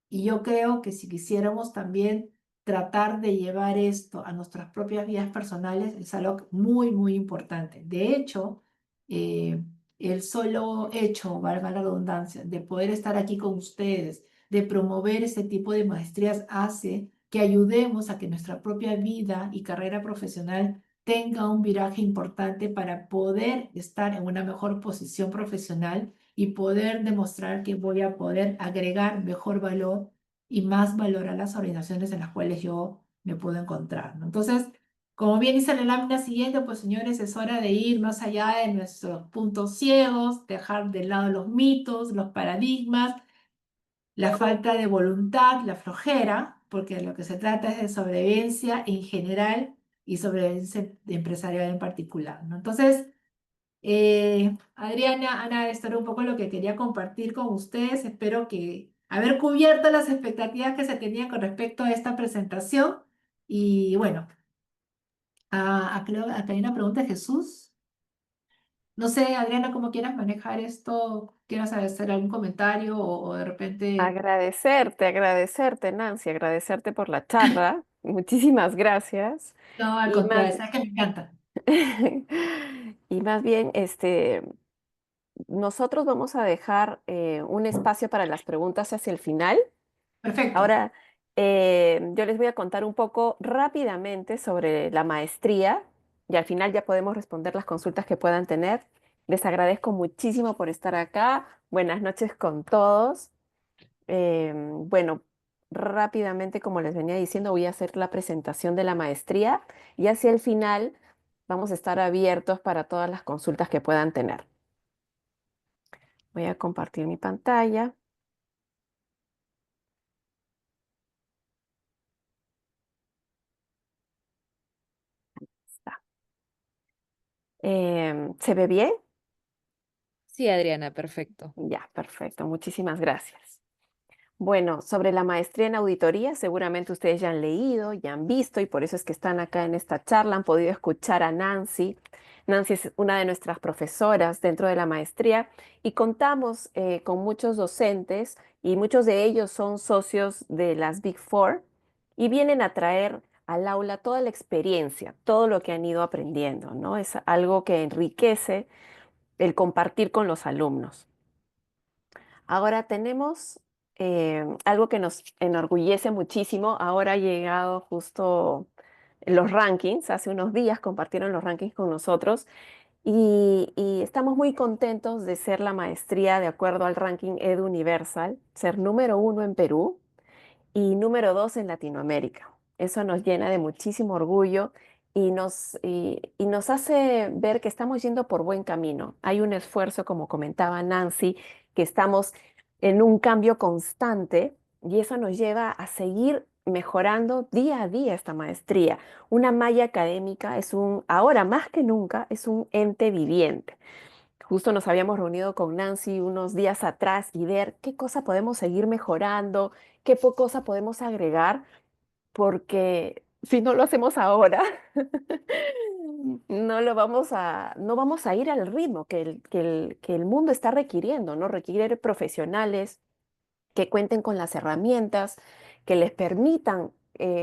C: Y yo creo que si quisiéramos también tratar de llevar esto a nuestras propias vidas personales es algo muy, muy importante. De hecho, el solo hecho, valga la redundancia, de poder estar aquí con ustedes, de promover este tipo de maestrías, hace que ayudemos a que nuestra propia vida y carrera profesional tenga un viraje importante para poder estar en una mejor posición profesional y poder demostrar que voy a poder agregar mejor valor y más valor a las organizaciones en las cuales yo me puedo encontrar, ¿no? Entonces, como bien dice la lámina siguiente, pues señores, es hora de ir más allá de nuestros puntos ciegos, dejar de lado los mitos, los paradigmas, la falta de voluntad, la flojera, porque lo que se trata es de sobrevivencia en general y sobrevivencia empresarial en particular, ¿no? Entonces, Adriana, Ana, esto era un poco lo que quería compartir con ustedes. Espero que haber cubierto las expectativas que se tenían con respecto a esta presentación. Y bueno, acá hay una pregunta de Jesús. No sé, Adriana, cómo quieras manejar esto, quieras hacer algún comentario o de repente...
B: Agradecerte, Nancy, agradecerte por la charla. Muchísimas gracias.
C: No, al
B: Y más,
C: contrario, sabes que me encanta.
B: y más bien, nosotros vamos a dejar un espacio para las preguntas hacia el final.
C: Perfecto.
B: Ahora, yo les voy a contar un poco rápidamente sobre la maestría y al final ya podemos responder las consultas que puedan tener. Les agradezco muchísimo por estar acá. Buenas noches con todos. Bueno, rápidamente, como les venía diciendo, voy a hacer la presentación de la maestría y hacia el final vamos a estar abiertos para todas las consultas que puedan tener. Voy a compartir mi pantalla. Está. ¿Se ve bien?
E: Sí, Adriana, perfecto.
B: Ya, perfecto. Muchísimas gracias. Bueno, sobre la maestría en auditoría, seguramente ustedes ya han leído, ya han visto y por eso es que están acá en esta charla, han podido escuchar a Nancy. Nancy es una de nuestras profesoras dentro de la maestría y contamos con muchos docentes y muchos de ellos son socios de las Big Four y vienen a traer al aula toda la experiencia, todo lo que han ido aprendiendo, ¿no? Es algo que enriquece el compartir con los alumnos. Ahora tenemos algo que nos enorgullece muchísimo. Ahora ha llegado justo los rankings. Hace unos días compartieron los rankings con nosotros
F: y estamos muy contentos de ser la maestría de acuerdo al ranking Edu Universal, ser número 1 en Perú y número 2 en Latinoamérica. Eso nos llena de muchísimo orgullo y nos hace ver que estamos yendo por buen camino. Hay un esfuerzo, como comentaba Nancy, que estamos en un cambio constante y eso nos lleva a seguir mejorando día a día esta maestría. Una malla académica ahora más que nunca, es un ente viviente. Justo nos habíamos reunido con Nancy unos días atrás y ver qué cosa podemos seguir mejorando, qué cosa podemos agregar, porque si no lo hacemos ahora, no vamos a ir al ritmo que el mundo está requiriendo, ¿no? Requiere profesionales que cuenten con las herramientas que les permitan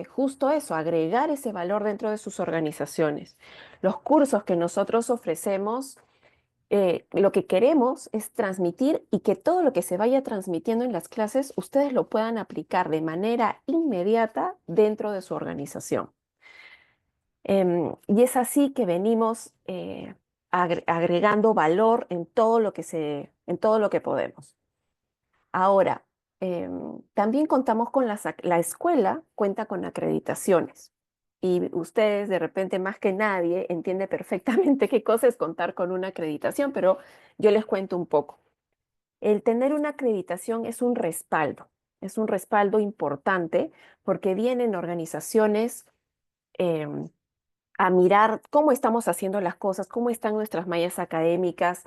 F: justo eso, agregar ese valor dentro de sus organizaciones. Los cursos que nosotros ofrecemos, lo que queremos es transmitir y que todo lo que se vaya transmitiendo en las clases, ustedes lo puedan aplicar de manera inmediata dentro de su organización. Y es así que venimos agregando valor en todo lo en todo lo que podemos. Ahora, también contamos con la escuela cuenta con acreditaciones. Y ustedes, de repente, más que nadie, entienden perfectamente qué cosa es contar con una acreditación, pero yo les cuento un poco. El tener una acreditación es un respaldo importante porque vienen organizaciones em, a mirar cómo estamos haciendo las cosas, cómo están nuestras mallas académicas,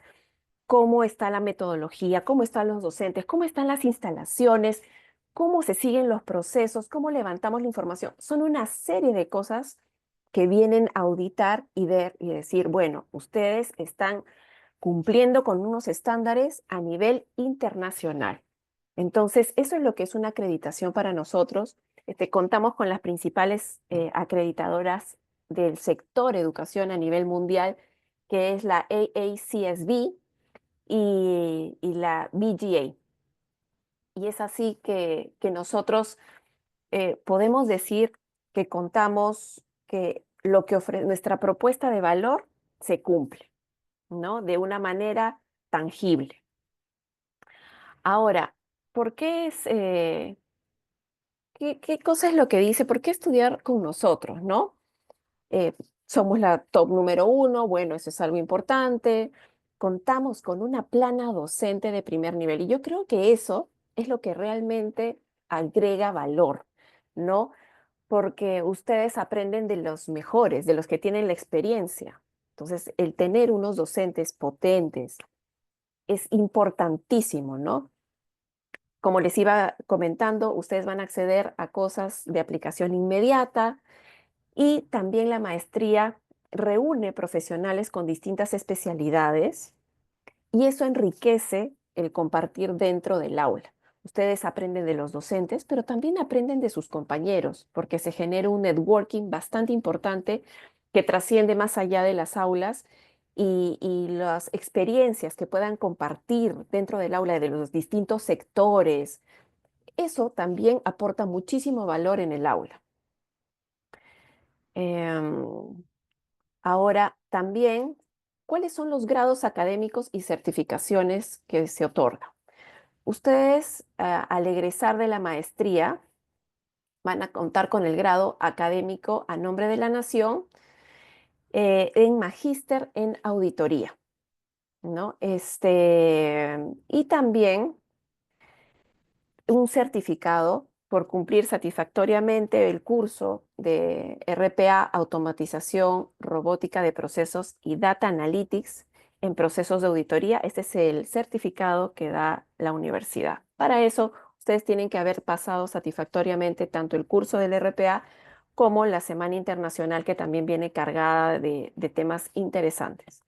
F: cómo está la metodología, cómo están los docentes, cómo están las instalaciones, cómo se siguen los procesos, cómo levantamos la información. Son una serie de cosas que vienen a auditar y ver y decir, bueno, ustedes están cumpliendo con unos estándares a nivel internacional. Entonces, eso es lo que es una acreditación para nosotros. Contamos con las principales acreditadoras del sector educación a nivel mundial, que es la AACSB y la BGA. Y es así que nosotros podemos decir que contamos que lo que nuestra propuesta de valor se cumple, ¿no? De una manera tangible. Ahora, ¿por qué qué cosa es lo que dice? ¿Por qué estudiar con nosotros, no? Eh, Somos la top número 1, bueno, eso es algo importante. Contamos con una plana docente de primer nivel y yo creo que eso es lo que realmente agrega valor, ¿no? Porque ustedes aprenden de los mejores, de los que tienen la experiencia. Entonces, el tener unos docentes potentes es importantísimo, ¿no? Como les iba comentando, ustedes van a acceder a cosas de aplicación inmediata y también la maestría reúne profesionales con distintas especialidades y eso enriquece el compartir dentro del aula. Ustedes aprenden de los docentes, pero también aprenden de sus compañeros, porque se genera un networking bastante importante que trasciende más allá de las aulas y las experiencias que puedan compartir dentro del aula de los distintos sectores. Eso también aporta muchísimo valor en el aula. Em, Ahora, también, ¿cuáles son los grados académicos y certificaciones que se otorgan? Ustedes, al egresar de la maestría, van a contar con el grado académico a nombre de la Nación en magíster en auditoría, ¿no? Y también un certificado por cumplir satisfactoriamente el curso de RPA, Automatización, Robótica de Procesos y Data Analytics en procesos de auditoría. Este es el certificado que da la universidad. Para eso, ustedes tienen que haber pasado satisfactoriamente tanto el curso del RPA como la Semana Internacional, que también viene cargada de temas interesantes.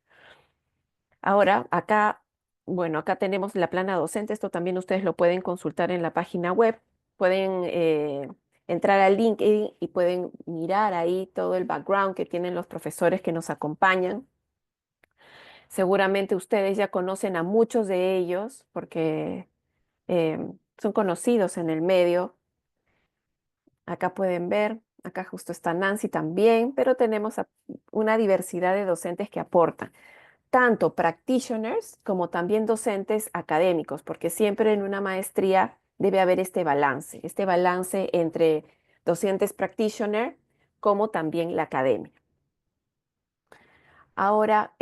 F: Ahora, acá, bueno, acá tenemos la plana docente. Esto también ustedes lo pueden consultar en la página web. Pueden entrar al link y pueden mirar ahí todo el background que tienen los profesores que nos acompañan. Seguramente ustedes ya conocen a muchos de ellos porque son conocidos en el medio. Acá pueden ver, acá justo está Nancy también, pero tenemos una diversidad de docentes que aportan. tanto practitioners como también docentes académicos, porque siempre en una maestría debe haber este balance entre docentes practitioner como también la academia. Ahora,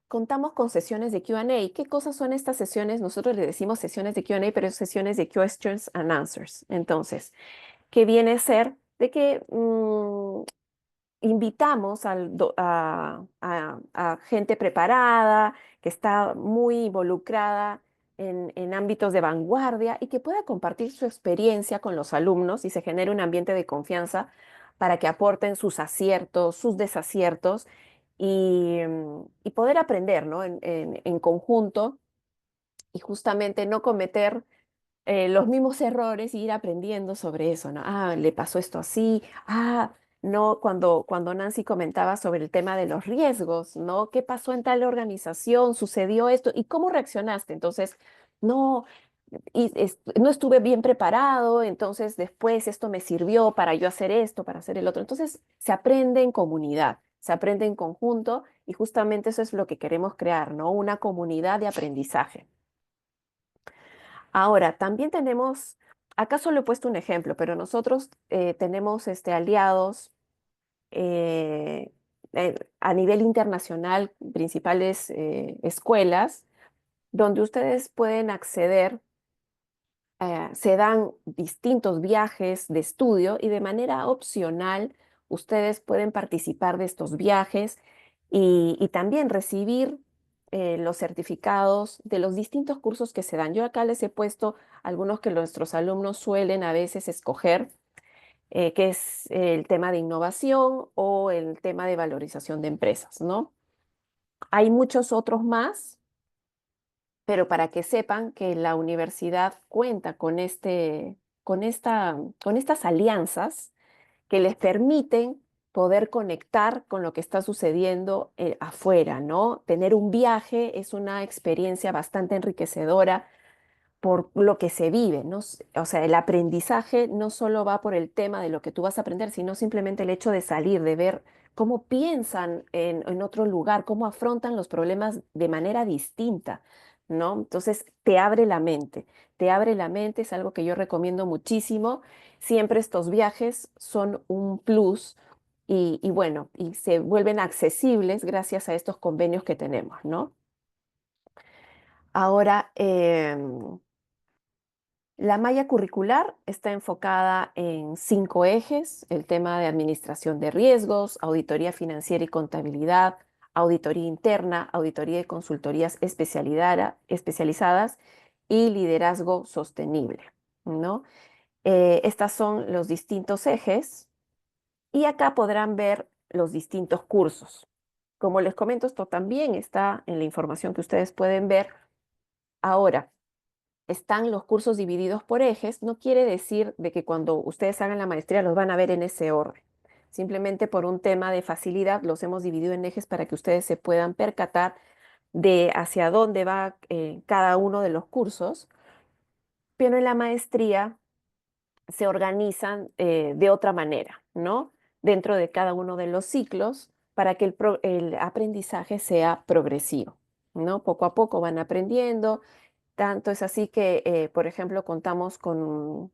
F: contamos con sesiones de Q&A. ¿Qué cosas son estas sesiones? Nosotros le decimos sesiones de Q&A, pero es sesiones de questions and answers. Entonces, ¿qué viene a ser? De que invitamos a gente preparada, que está muy involucrada en ámbitos de vanguardia y que pueda compartir su experiencia con los alumnos y se genere un ambiente de confianza para que aporten sus aciertos, sus desaciertos y poder aprender, ¿no? En conjunto y justamente no cometer los mismos errores y ir aprendiendo sobre eso, ¿no? Ah, le pasó esto así, no, cuando Nancy comentaba sobre el tema de los riesgos, ¿no? ¿Qué pasó en tal organización? ¿Sucedió esto? ¿Y cómo reaccionaste? Entonces, no, no estuve bien preparado, entonces después esto me sirvió para yo hacer esto, para hacer el otro. Entonces, se aprende en comunidad, se aprende en conjunto y justamente eso es lo que queremos crear, ¿no? Una comunidad de aprendizaje. Ahora, también tenemos, acá solo he puesto un ejemplo, pero nosotros tenemos aliados eh, a nivel internacional, principales escuelas, donde ustedes pueden acceder, se dan distintos viajes de estudio y de manera opcional ustedes pueden participar de estos viajes y también recibir los certificados de los distintos cursos que se dan. Yo acá les he puesto algunos que nuestros alumnos suelen a veces escoger, que es el tema de innovación o el tema de valorización de empresas, ¿no? Hay muchos otros más, pero para que sepan que la universidad cuenta con estas alianzas que les permiten poder conectar con lo que está sucediendo afuera, ¿no? Tener un viaje es una experiencia bastante enriquecedora por lo que se vive, ¿no? O sea, el aprendizaje no solo va por el tema de lo que tú vas a aprender, sino simplemente el hecho de salir, de ver cómo piensan en otro lugar, cómo afrontan los problemas de manera distinta, ¿no? Entonces, te abre la mente, es algo que yo recomiendo muchísimo. Siempre estos viajes son un plus y bueno, y se vuelven accesibles gracias a estos convenios que tenemos, ¿no? Ahora, la malla curricular está enfocada en 5 ejes: el tema de administración de riesgos, auditoría financiera y contabilidad, auditoría interna, auditoría y consultorías especializadas y liderazgo sostenible, ¿no? Estos son los distintos ejes y acá podrán ver los distintos cursos. Como les comento, esto también está en la información que ustedes pueden ver. Ahora, están los cursos divididos por ejes, no quiere decir de que cuando ustedes hagan la maestría los van a ver en ese orden. Simplemente por un tema de facilidad los hemos dividido en ejes para que ustedes se puedan percatar de hacia dónde va cada uno de los cursos, pero en la maestría se organizan de otra manera, ¿no? Dentro de cada uno de los ciclos para que el aprendizaje sea progresivo, ¿no? Poco a poco van aprendiendo. Tanto es así que, por ejemplo, contamos con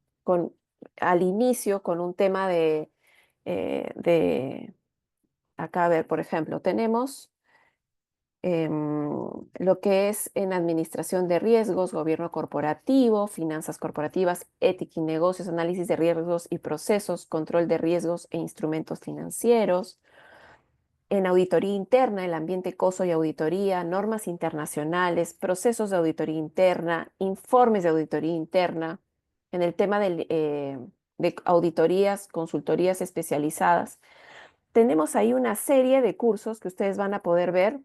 F: al inicio con un tema de acá, a ver, por ejemplo, tenemos lo que es en administración de riesgos, gobierno corporativo, finanzas corporativas, ética y negocios, análisis de riesgos y procesos, control de riesgos e instrumentos financieros. En auditoría interna, el ambiente COSO y auditoría, normas internacionales, procesos de auditoría interna, informes de auditoría interna. En el tema de auditorías, consultorías especializadas, tenemos ahí una serie de cursos que ustedes van a poder ver,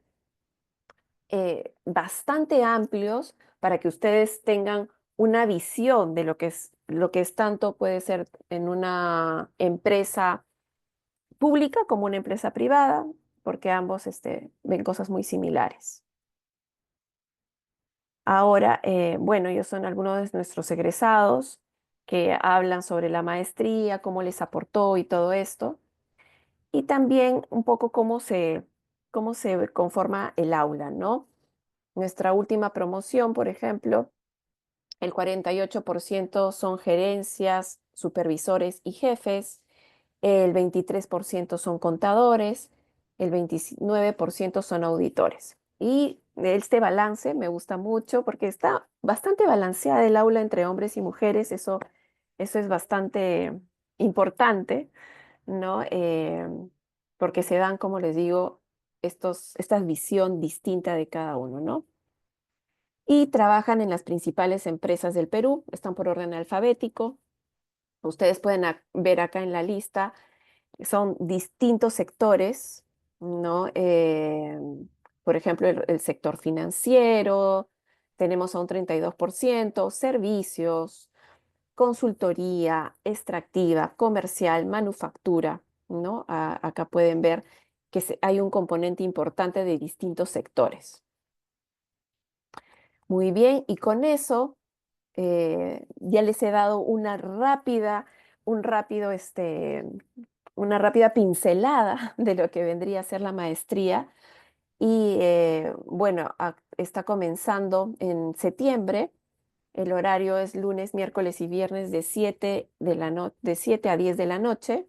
F: bastante amplios para que ustedes tengan una visión de lo que es tanto puede ser en una empresa pública como una empresa privada, porque ambos ven cosas muy similares. Ahora, bueno, ellos son algunos de nuestros egresados que hablan sobre la maestría, cómo les aportó y todo esto, y también un poco cómo se cómo se conforma el aula, ¿no? Nuestra última promoción, por ejemplo, el 48% son gerencias, supervisores y jefes, el 23% son contadores, el 29% son auditores. Y este balance me gusta mucho porque está bastante balanceada el aula entre hombres y mujeres. Eso es bastante importante, ¿no? Porque se dan, como les digo, esta visión distinta de cada uno, ¿no? Y trabajan en las principales empresas del Perú, están por orden alfabético. Ustedes pueden ver acá en la lista, son distintos sectores, ¿no? Por ejemplo, el sector financiero, tenemos a un 32%, servicios, consultoría, extractiva, comercial, manufactura, ¿no? Acá pueden ver que hay un componente importante de distintos sectores. Muy bien, y con eso ya les he dado una rápida pincelada de lo que vendría a ser la maestría. Y bueno, está comenzando en septiembre. El horario es lunes, miércoles y viernes de 7 a 10 de la noche.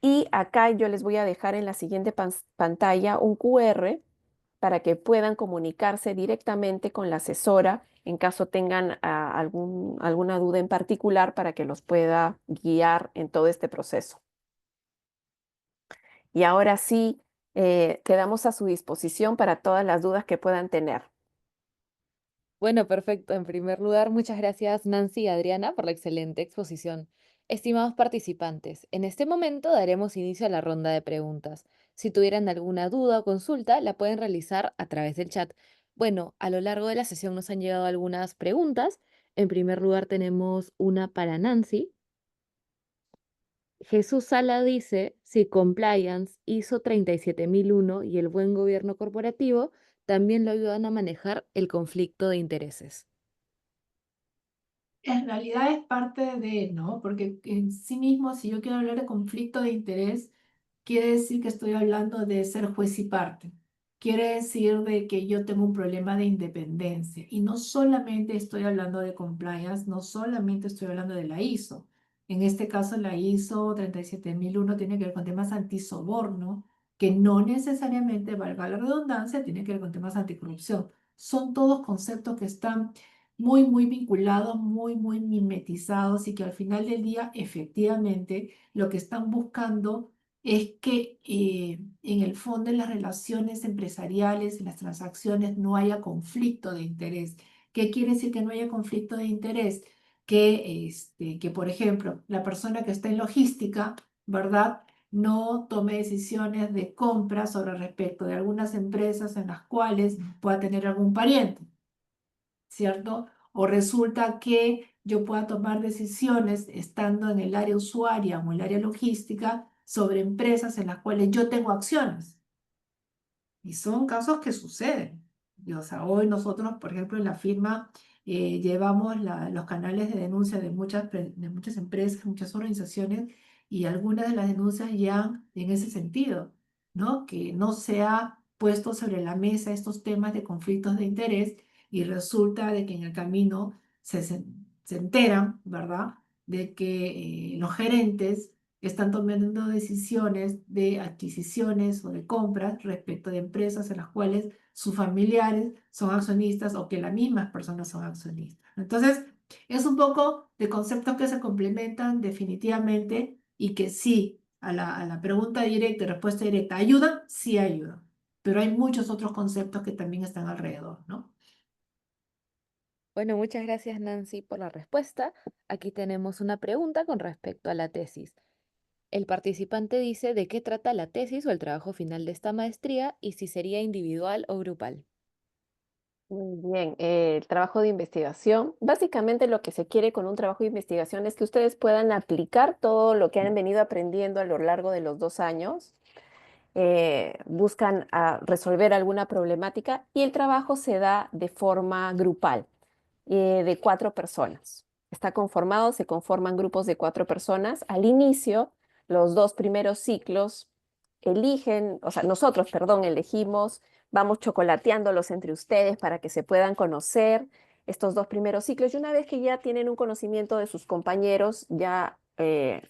F: Y acá yo les voy a dejar en la siguiente pantalla un QR para que puedan comunicarse directamente con la asesora en caso tengan alguna duda en particular para que los pueda guiar en todo este proceso. Y ahora sí, quedamos a su disposición para todas las dudas que puedan tener.
B: Bueno, perfecto. En primer lugar, muchas gracias Nancy y Adriana por la excelente exposición. Estimados participantes, en este momento daremos inicio a la ronda de preguntas. Si tuvieran alguna duda o consulta, la pueden realizar a través del chat. Bueno, a lo largo de la sesión nos han llegado algunas preguntas. En primer lugar, tenemos una para Nancy. Jesús Sala dice, si compliance, ISO 37001 y el buen gobierno corporativo también lo ayudan a manejar el conflicto de intereses.
C: En realidad es parte de, ¿no? Porque en sí mismo, si yo quiero hablar de conflicto de interés, quiere decir que estoy hablando de ser juez y parte. Quiere decir de que yo tengo un problema de independencia. Y no solamente estoy hablando de compliance, no solamente estoy hablando de la ISO. En este caso, la ISO 37001 tiene que ver con temas antisoborno, que no necesariamente, valga la redundancia, tiene que ver con temas anticorrupción. Son todos conceptos que están muy, muy vinculados, muy, muy mimetizados y que al final del día, efectivamente, lo que están buscando es que en el fondo en las relaciones empresariales, en las transacciones, no haya conflicto de interés. ¿Qué quiere decir que no haya conflicto de interés? Que, por ejemplo, la persona que está en logística, ¿verdad? No tome decisiones de compra sobre respecto de algunas empresas en las cuales pueda tener algún pariente, ¿cierto? O resulta que yo pueda tomar decisiones estando en el área usuaria o el área logística sobre empresas en las cuales yo tengo acciones. Y son casos que suceden. Y, o sea, hoy nosotros, por ejemplo, en la firma llevamos los canales de denuncia de muchas empresas, muchas organizaciones, y algunas de las denuncias ya en ese sentido, ¿no? Que no se ha puesto sobre la mesa estos temas de conflictos de interés y resulta de que en el camino se enteran, ¿verdad? De que los gerentes están tomando decisiones de adquisiciones o de compras respecto de empresas en las cuales sus familiares son accionistas o que las mismas personas son accionistas. Entonces, es un poco de conceptos que se complementan definitivamente y que sí, a la pregunta directa y respuesta directa, ¿ayudan? Sí ayudan, pero hay muchos otros conceptos que también están alrededor, ¿no?
B: Bueno, muchas gracias Nancy por la respuesta. Aquí tenemos una pregunta con respecto a la tesis. El participante dice de qué trata la tesis o el trabajo final de esta maestría y si sería individual o grupal.
F: Muy bien, el trabajo de investigación. Básicamente lo que se quiere con un trabajo de investigación es que ustedes puedan aplicar todo lo que han venido aprendiendo a lo largo de los 2 años. Buscan resolver alguna problemática y el trabajo se da de forma grupal, de 4 personas. Está conformado, se conforman grupos de 4 personas. Al inicio, los 2 primeros ciclos eligen, o sea, nosotros, perdón, elegimos, vamos chocolateándolos entre ustedes para que se puedan conocer estos 2 primeros ciclos. Y una vez que ya tienen un conocimiento de sus compañeros, ya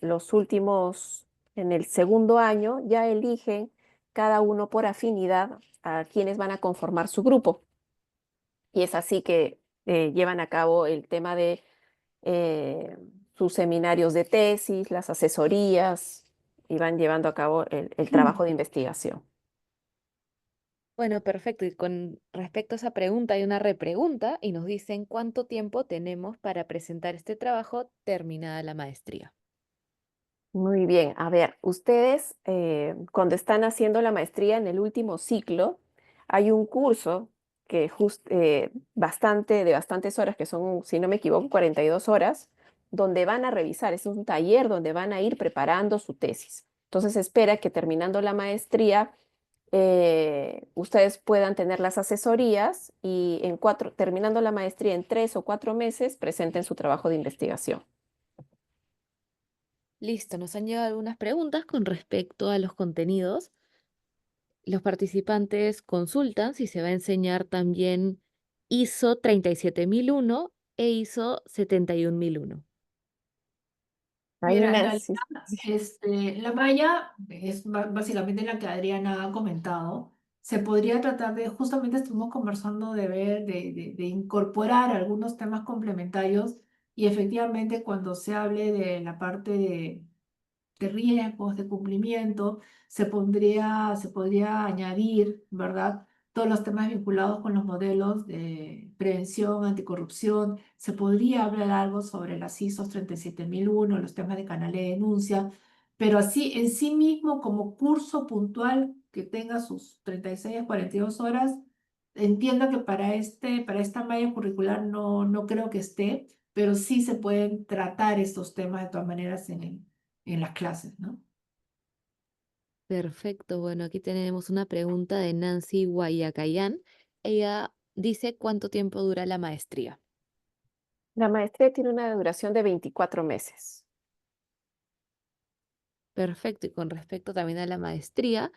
F: los últimos, en el segundo año, ya eligen cada uno por afinidad a quienes van a conformar su grupo. Y es así que llevan a cabo el tema de eh, sus seminarios de tesis, las asesorías, y van llevando a cabo el trabajo de investigación.
B: Bueno, perfecto. Y con respecto a esa pregunta, hay una repregunta y nos dicen cuánto tiempo tenemos para presentar este trabajo terminada la maestría.
F: Muy bien, a ver, ustedes cuando están haciendo la maestría en el último ciclo, hay un curso que de bastantes horas, que son, si no me equivoco, 42 horas, donde van a revisar, es un taller donde van a ir preparando su tesis. Entonces se espera que terminando la maestría, ustedes puedan tener las asesorías y terminando la maestría en 3 o 4 meses, presenten su trabajo de investigación.
B: Listo, nos han llegado algunas preguntas con respecto a los contenidos. Los participantes consultan si se va a enseñar también ISO 37001 e ISO 71001.
F: Ahí
C: Mira, en realidad,
F: Nancy.
C: la malla es básicamente la que Adriana ha comentado. Se podría tratar de, justamente estuvimos conversando de ver, de incorporar algunos temas complementarios y efectivamente cuando se hable de la parte de riesgos, de cumplimiento, se podría añadir, ¿verdad? Todos los temas vinculados con los modelos de prevención, anticorrupción. Se podría hablar algo sobre las ISOs 37001, los temas de canal de denuncia, pero así en sí mismo como curso puntual que tenga sus 36 a 42 horas, entiendo que para esta malla curricular no creo que esté, pero sí se pueden tratar estos temas de todas maneras en las clases, ¿no?
B: Perfecto, bueno, aquí tenemos una pregunta de Nancy Guayacayán. Ella dice cuánto tiempo dura la maestría.
F: La maestría tiene una duración de 24 meses.
B: Perfecto, y con respecto también a la maestría,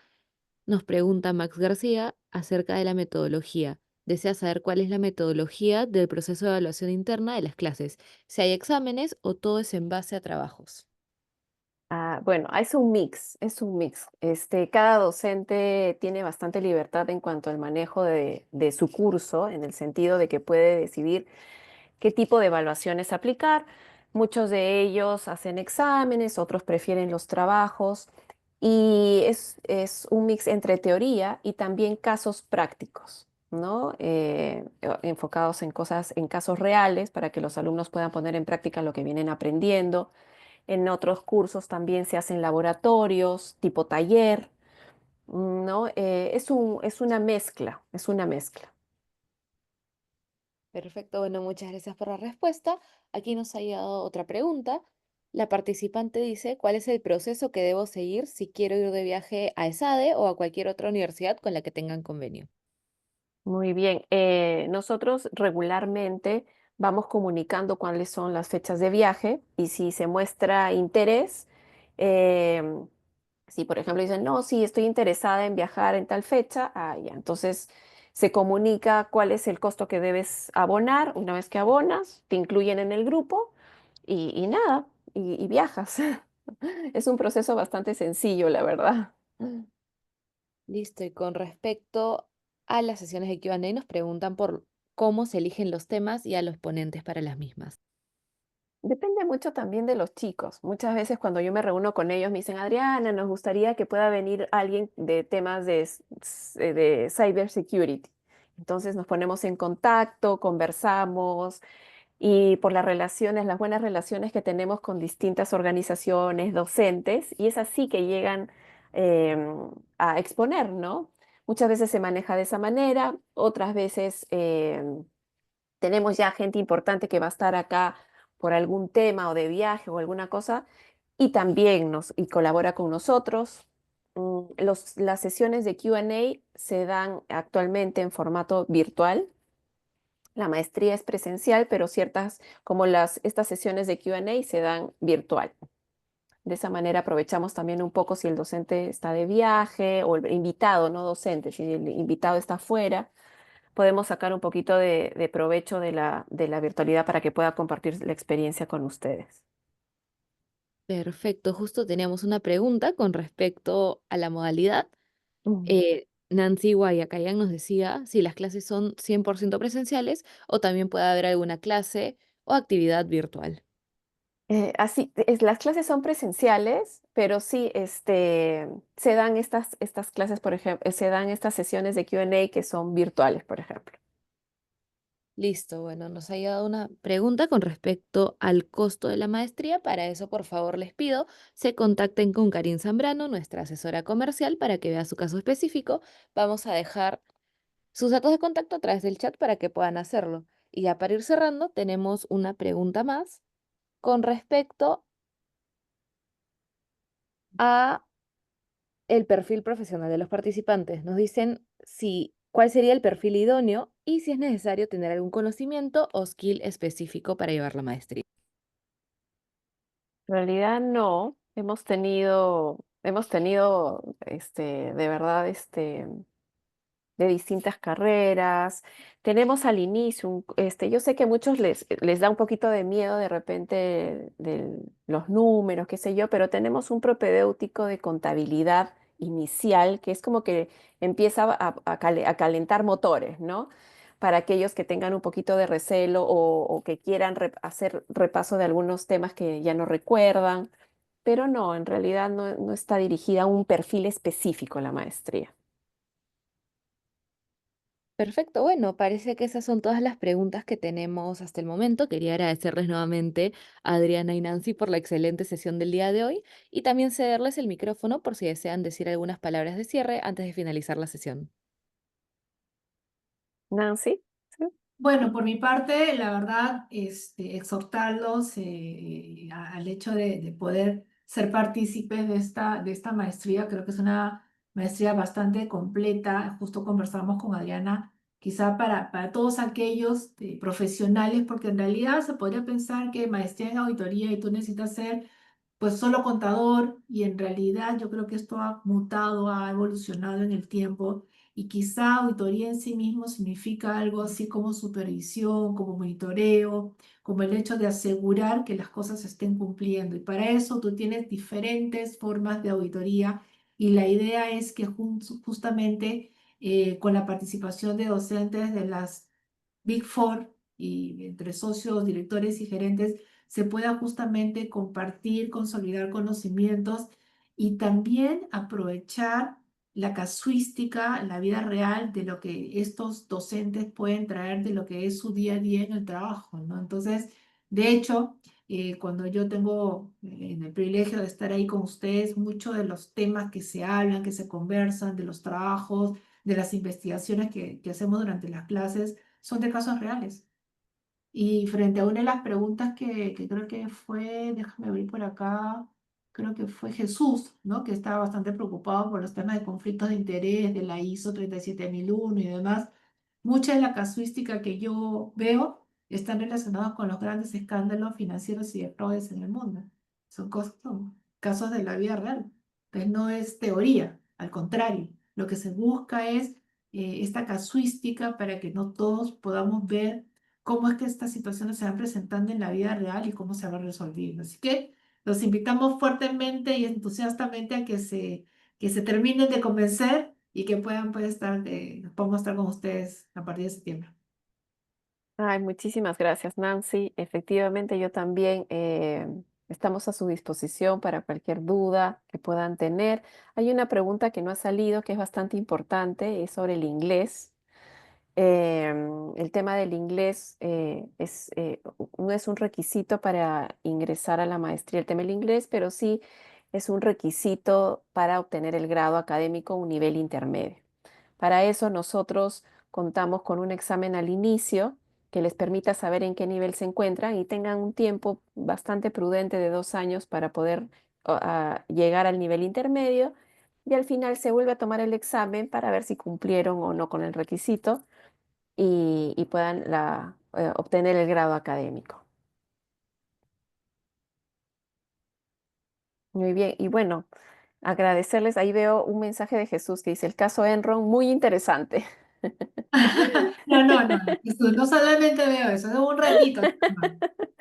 B: nos pregunta Max García acerca de la metodología. Desea saber cuál es la metodología del proceso de evaluación interna de las clases, si hay exámenes o todo es en base a trabajos.
F: Bueno, es un mix, es un mix. Cada docente tiene bastante libertad en cuanto al manejo de su curso, en el sentido de que puede decidir qué tipo de evaluaciones aplicar. Muchos de ellos hacen exámenes, otros prefieren los trabajos y es un mix entre teoría y también casos prácticos, ¿no? Enfocados en cosas, en casos reales para que los alumnos puedan poner en práctica lo que vienen aprendiendo. En otros cursos también se hacen laboratorios tipo taller, ¿no? Es una mezcla, es una mezcla.
B: Perfecto, bueno, muchas gracias por la respuesta. Aquí nos ha llegado otra pregunta. La participante dice, ¿cuál es el proceso que debo seguir si quiero ir de viaje a ESADE o a cualquier otra universidad con la que tengan convenio?
F: Muy bien. Nosotros regularmente vamos comunicando cuáles son las fechas de viaje y si se muestra interés, em, si por ejemplo dicen, no, sí, estoy interesada en viajar en tal fecha, ya, entonces se comunica cuál es el costo que debes abonar. Una vez que abonas, te incluyen en el grupo y nada, y viajas. Es un proceso bastante sencillo, la verdad.
B: Listo, y con respecto a las sesiones de Q&A nos preguntan por cómo se eligen los temas y a los ponentes para las mismas.
F: Depende mucho también de los chicos. Muchas veces cuando yo me reúno con ellos me dicen, Adriana, nos gustaría que pueda venir alguien de temas de cyber security. Entonces nos ponemos en contacto, conversamos y por las relaciones, las buenas relaciones que tenemos con distintas organizaciones, docentes, y es así que llegan a exponer, ¿no? Muchas veces se maneja de esa manera, otras veces tenemos ya gente importante que va a estar acá por algún tema o de viaje o alguna cosa y también y colabora con nosotros. Las sesiones de Q&A se dan actualmente en formato virtual. La maestría es presencial, pero estas sesiones de Q&A se dan virtual. De esa manera aprovechamos también un poco si el docente está de viaje o el invitado, no docente, si el invitado está afuera, podemos sacar un poquito de provecho de la virtualidad para que pueda compartir la experiencia con ustedes.
B: Perfecto, justo teníamos una pregunta con respecto a la modalidad.
F: Mm.
B: Nancy Guayacayan nos decía si las clases son 100% presenciales o también puede haber alguna clase o actividad virtual.
F: Las clases son presenciales, pero sí, se dan estas clases, por ejemplo, se dan estas sesiones de Q&A que son virtuales, por ejemplo.
B: Listo, bueno, nos ha llegado una pregunta con respecto al costo de la maestría. Para eso, por favor, les pido se contacten con Karin Zambrano, nuestra asesora comercial, para que vea su caso específico. Vamos a dejar sus datos de contacto a través del chat para que puedan hacerlo. Y ya para ir cerrando, tenemos una pregunta más con respecto a el perfil profesional de los participantes. Nos dicen si cuál sería el perfil idóneo y si es necesario tener algún conocimiento o skill específico para llevar la maestría.
F: En realidad no, hemos tenido, de verdad, de distintas carreras. Tenemos al inicio, yo sé que a muchos les da un poquito de miedo de repente de los números, qué sé yo, pero tenemos un propedéutico de contabilidad inicial que es como que empieza a calentar motores, ¿no? Para aquellos que tengan un poquito de recelo o que quieran hacer repaso de algunos temas que ya no recuerdan, pero no, en realidad no está dirigida a un perfil específico la maestría.
B: Perfecto, bueno, parece que esas son todas las preguntas que tenemos hasta el momento. Quería agradecerles nuevamente a Adriana y Nancy por la excelente sesión del día de hoy y también cederles el micrófono por si desean decir algunas palabras de cierre antes de finalizar la sesión.
F: Nancy, ¿sí?
C: Bueno, por mi parte, la verdad, exhortarlos al hecho de poder ser partícipes de esta maestría. Creo que es una maestría bastante completa. Justo conversamos con Adriana, quizá para todos aquellos profesionales, porque en realidad se podría pensar que maestría en auditoría y tú necesitas ser pues solo contador, y en realidad yo creo que esto ha mutado, ha evolucionado en el tiempo, y quizá auditoría en sí mismo significa algo así como supervisión, como monitoreo, como el hecho de asegurar que las cosas se estén cumpliendo. Y para eso tú tienes diferentes formas de auditoría, y la idea es que justamente con la participación de docentes de las Big Four y entre socios, directores y gerentes se pueda justamente compartir, consolidar conocimientos y también aprovechar la casuística, la vida real de lo que estos docentes pueden traer de lo que es su día a día en el trabajo, ¿no? Entonces, de hecho, cuando yo tengo el privilegio de estar ahí con ustedes, muchos de los temas que se hablan, que se conversan, de los trabajos, de las investigaciones que hacemos durante las clases, son de casos reales. Y frente a una de las preguntas que creo que fue, déjame abrir por acá, creo que fue Jesús, ¿no? Que estaba bastante preocupado por los temas de conflictos de interés, de la ISO 37001 y demás. Mucha de la casuística que yo veo están relacionados con los grandes escándalos financieros y de fraudes en el mundo. Son casos de la vida real. Entonces no es teoría, al contrario, lo que se busca es esta casuística para que no todos podamos ver cómo es que estas situaciones se van presentando en la vida real y cómo se van resolviendo. Así que los invitamos fuertemente y entusiastamente a que se terminen de convencer y que puedan pues, podamos estar con ustedes a partir de septiembre.
F: Ay, muchísimas gracias, Nancy. Efectivamente, yo también estamos a su disposición para cualquier duda que puedan tener. Hay una pregunta que no ha salido, que es bastante importante, es sobre el inglés. El tema del inglés no es un requisito para ingresar a la maestría, el tema del inglés, pero sí es un requisito para obtener el grado académico, un nivel intermedio. Para eso nosotros contamos con un examen al inicio que les permita saber en qué nivel se encuentran y tengan un tiempo bastante prudente de 2 años para poder llegar al nivel intermedio, y al final se vuelve a tomar el examen para ver si cumplieron o no con el requisito y puedan obtener el grado académico. Muy bien, y bueno, agradecerles, ahí veo un mensaje de Jesús que dice, el caso Enron, muy interesante.
C: No, Jesús, no solamente veo eso, es un ratito,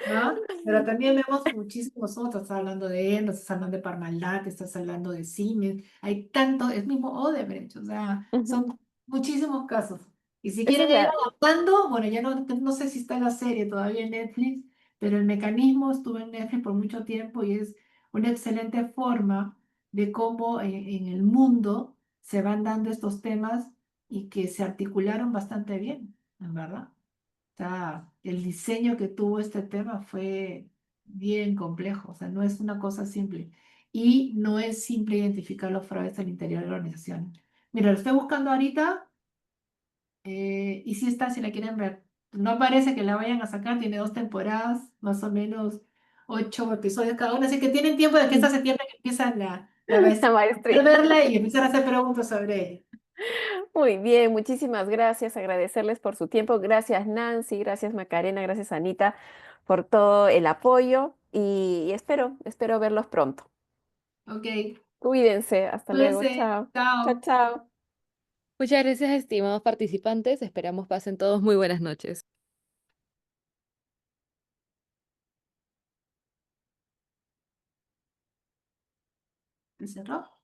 C: ¿no? Pero también vemos muchísimos otros, estás hablando de Enron, estás hablando de Parmalat, estás hablando de Siemens, hay tanto, es mismo Odebrecht, o sea,
F: Ujú.
C: son muchísimos casos. Y si
F: Esa es
C: quieren ir
F: la,
C: adaptando, bueno, ya no sé si está la serie todavía en Netflix, pero el mecanismo estuvo en Netflix por mucho tiempo y es una excelente forma de cómo en el mundo se van dando estos temas y que se articularon bastante bien, en verdad. O sea, el diseño que tuvo este tema fue bien complejo, o sea, no es una cosa simple. Y no es simple identificar los fraudes al interior de la organización. Mira, lo estoy buscando ahorita y sí está, si la quieren ver. No parece que la vayan a sacar, tiene 2 temporadas, más o menos 8 episodios cada una, así que tienen tiempo de que esta septiembre que empiezan la
F: la
C: maestría,
F: maestría.
C: verla y empezar a hacer preguntas sobre ella.
F: Muy bien, muchísimas gracias. Agradecerles por su tiempo. Gracias Nancy, gracias Macarena, gracias Anita por todo el apoyo y espero verlos pronto.
C: Ok,
F: Cuídense, hasta luego.
C: cuídense,
F: Chao. Chao,
C: chao.
F: chao.
E: Muchas gracias, estimados participantes. Esperamos pasen todos muy buenas noches.
C: ¿Se cerró?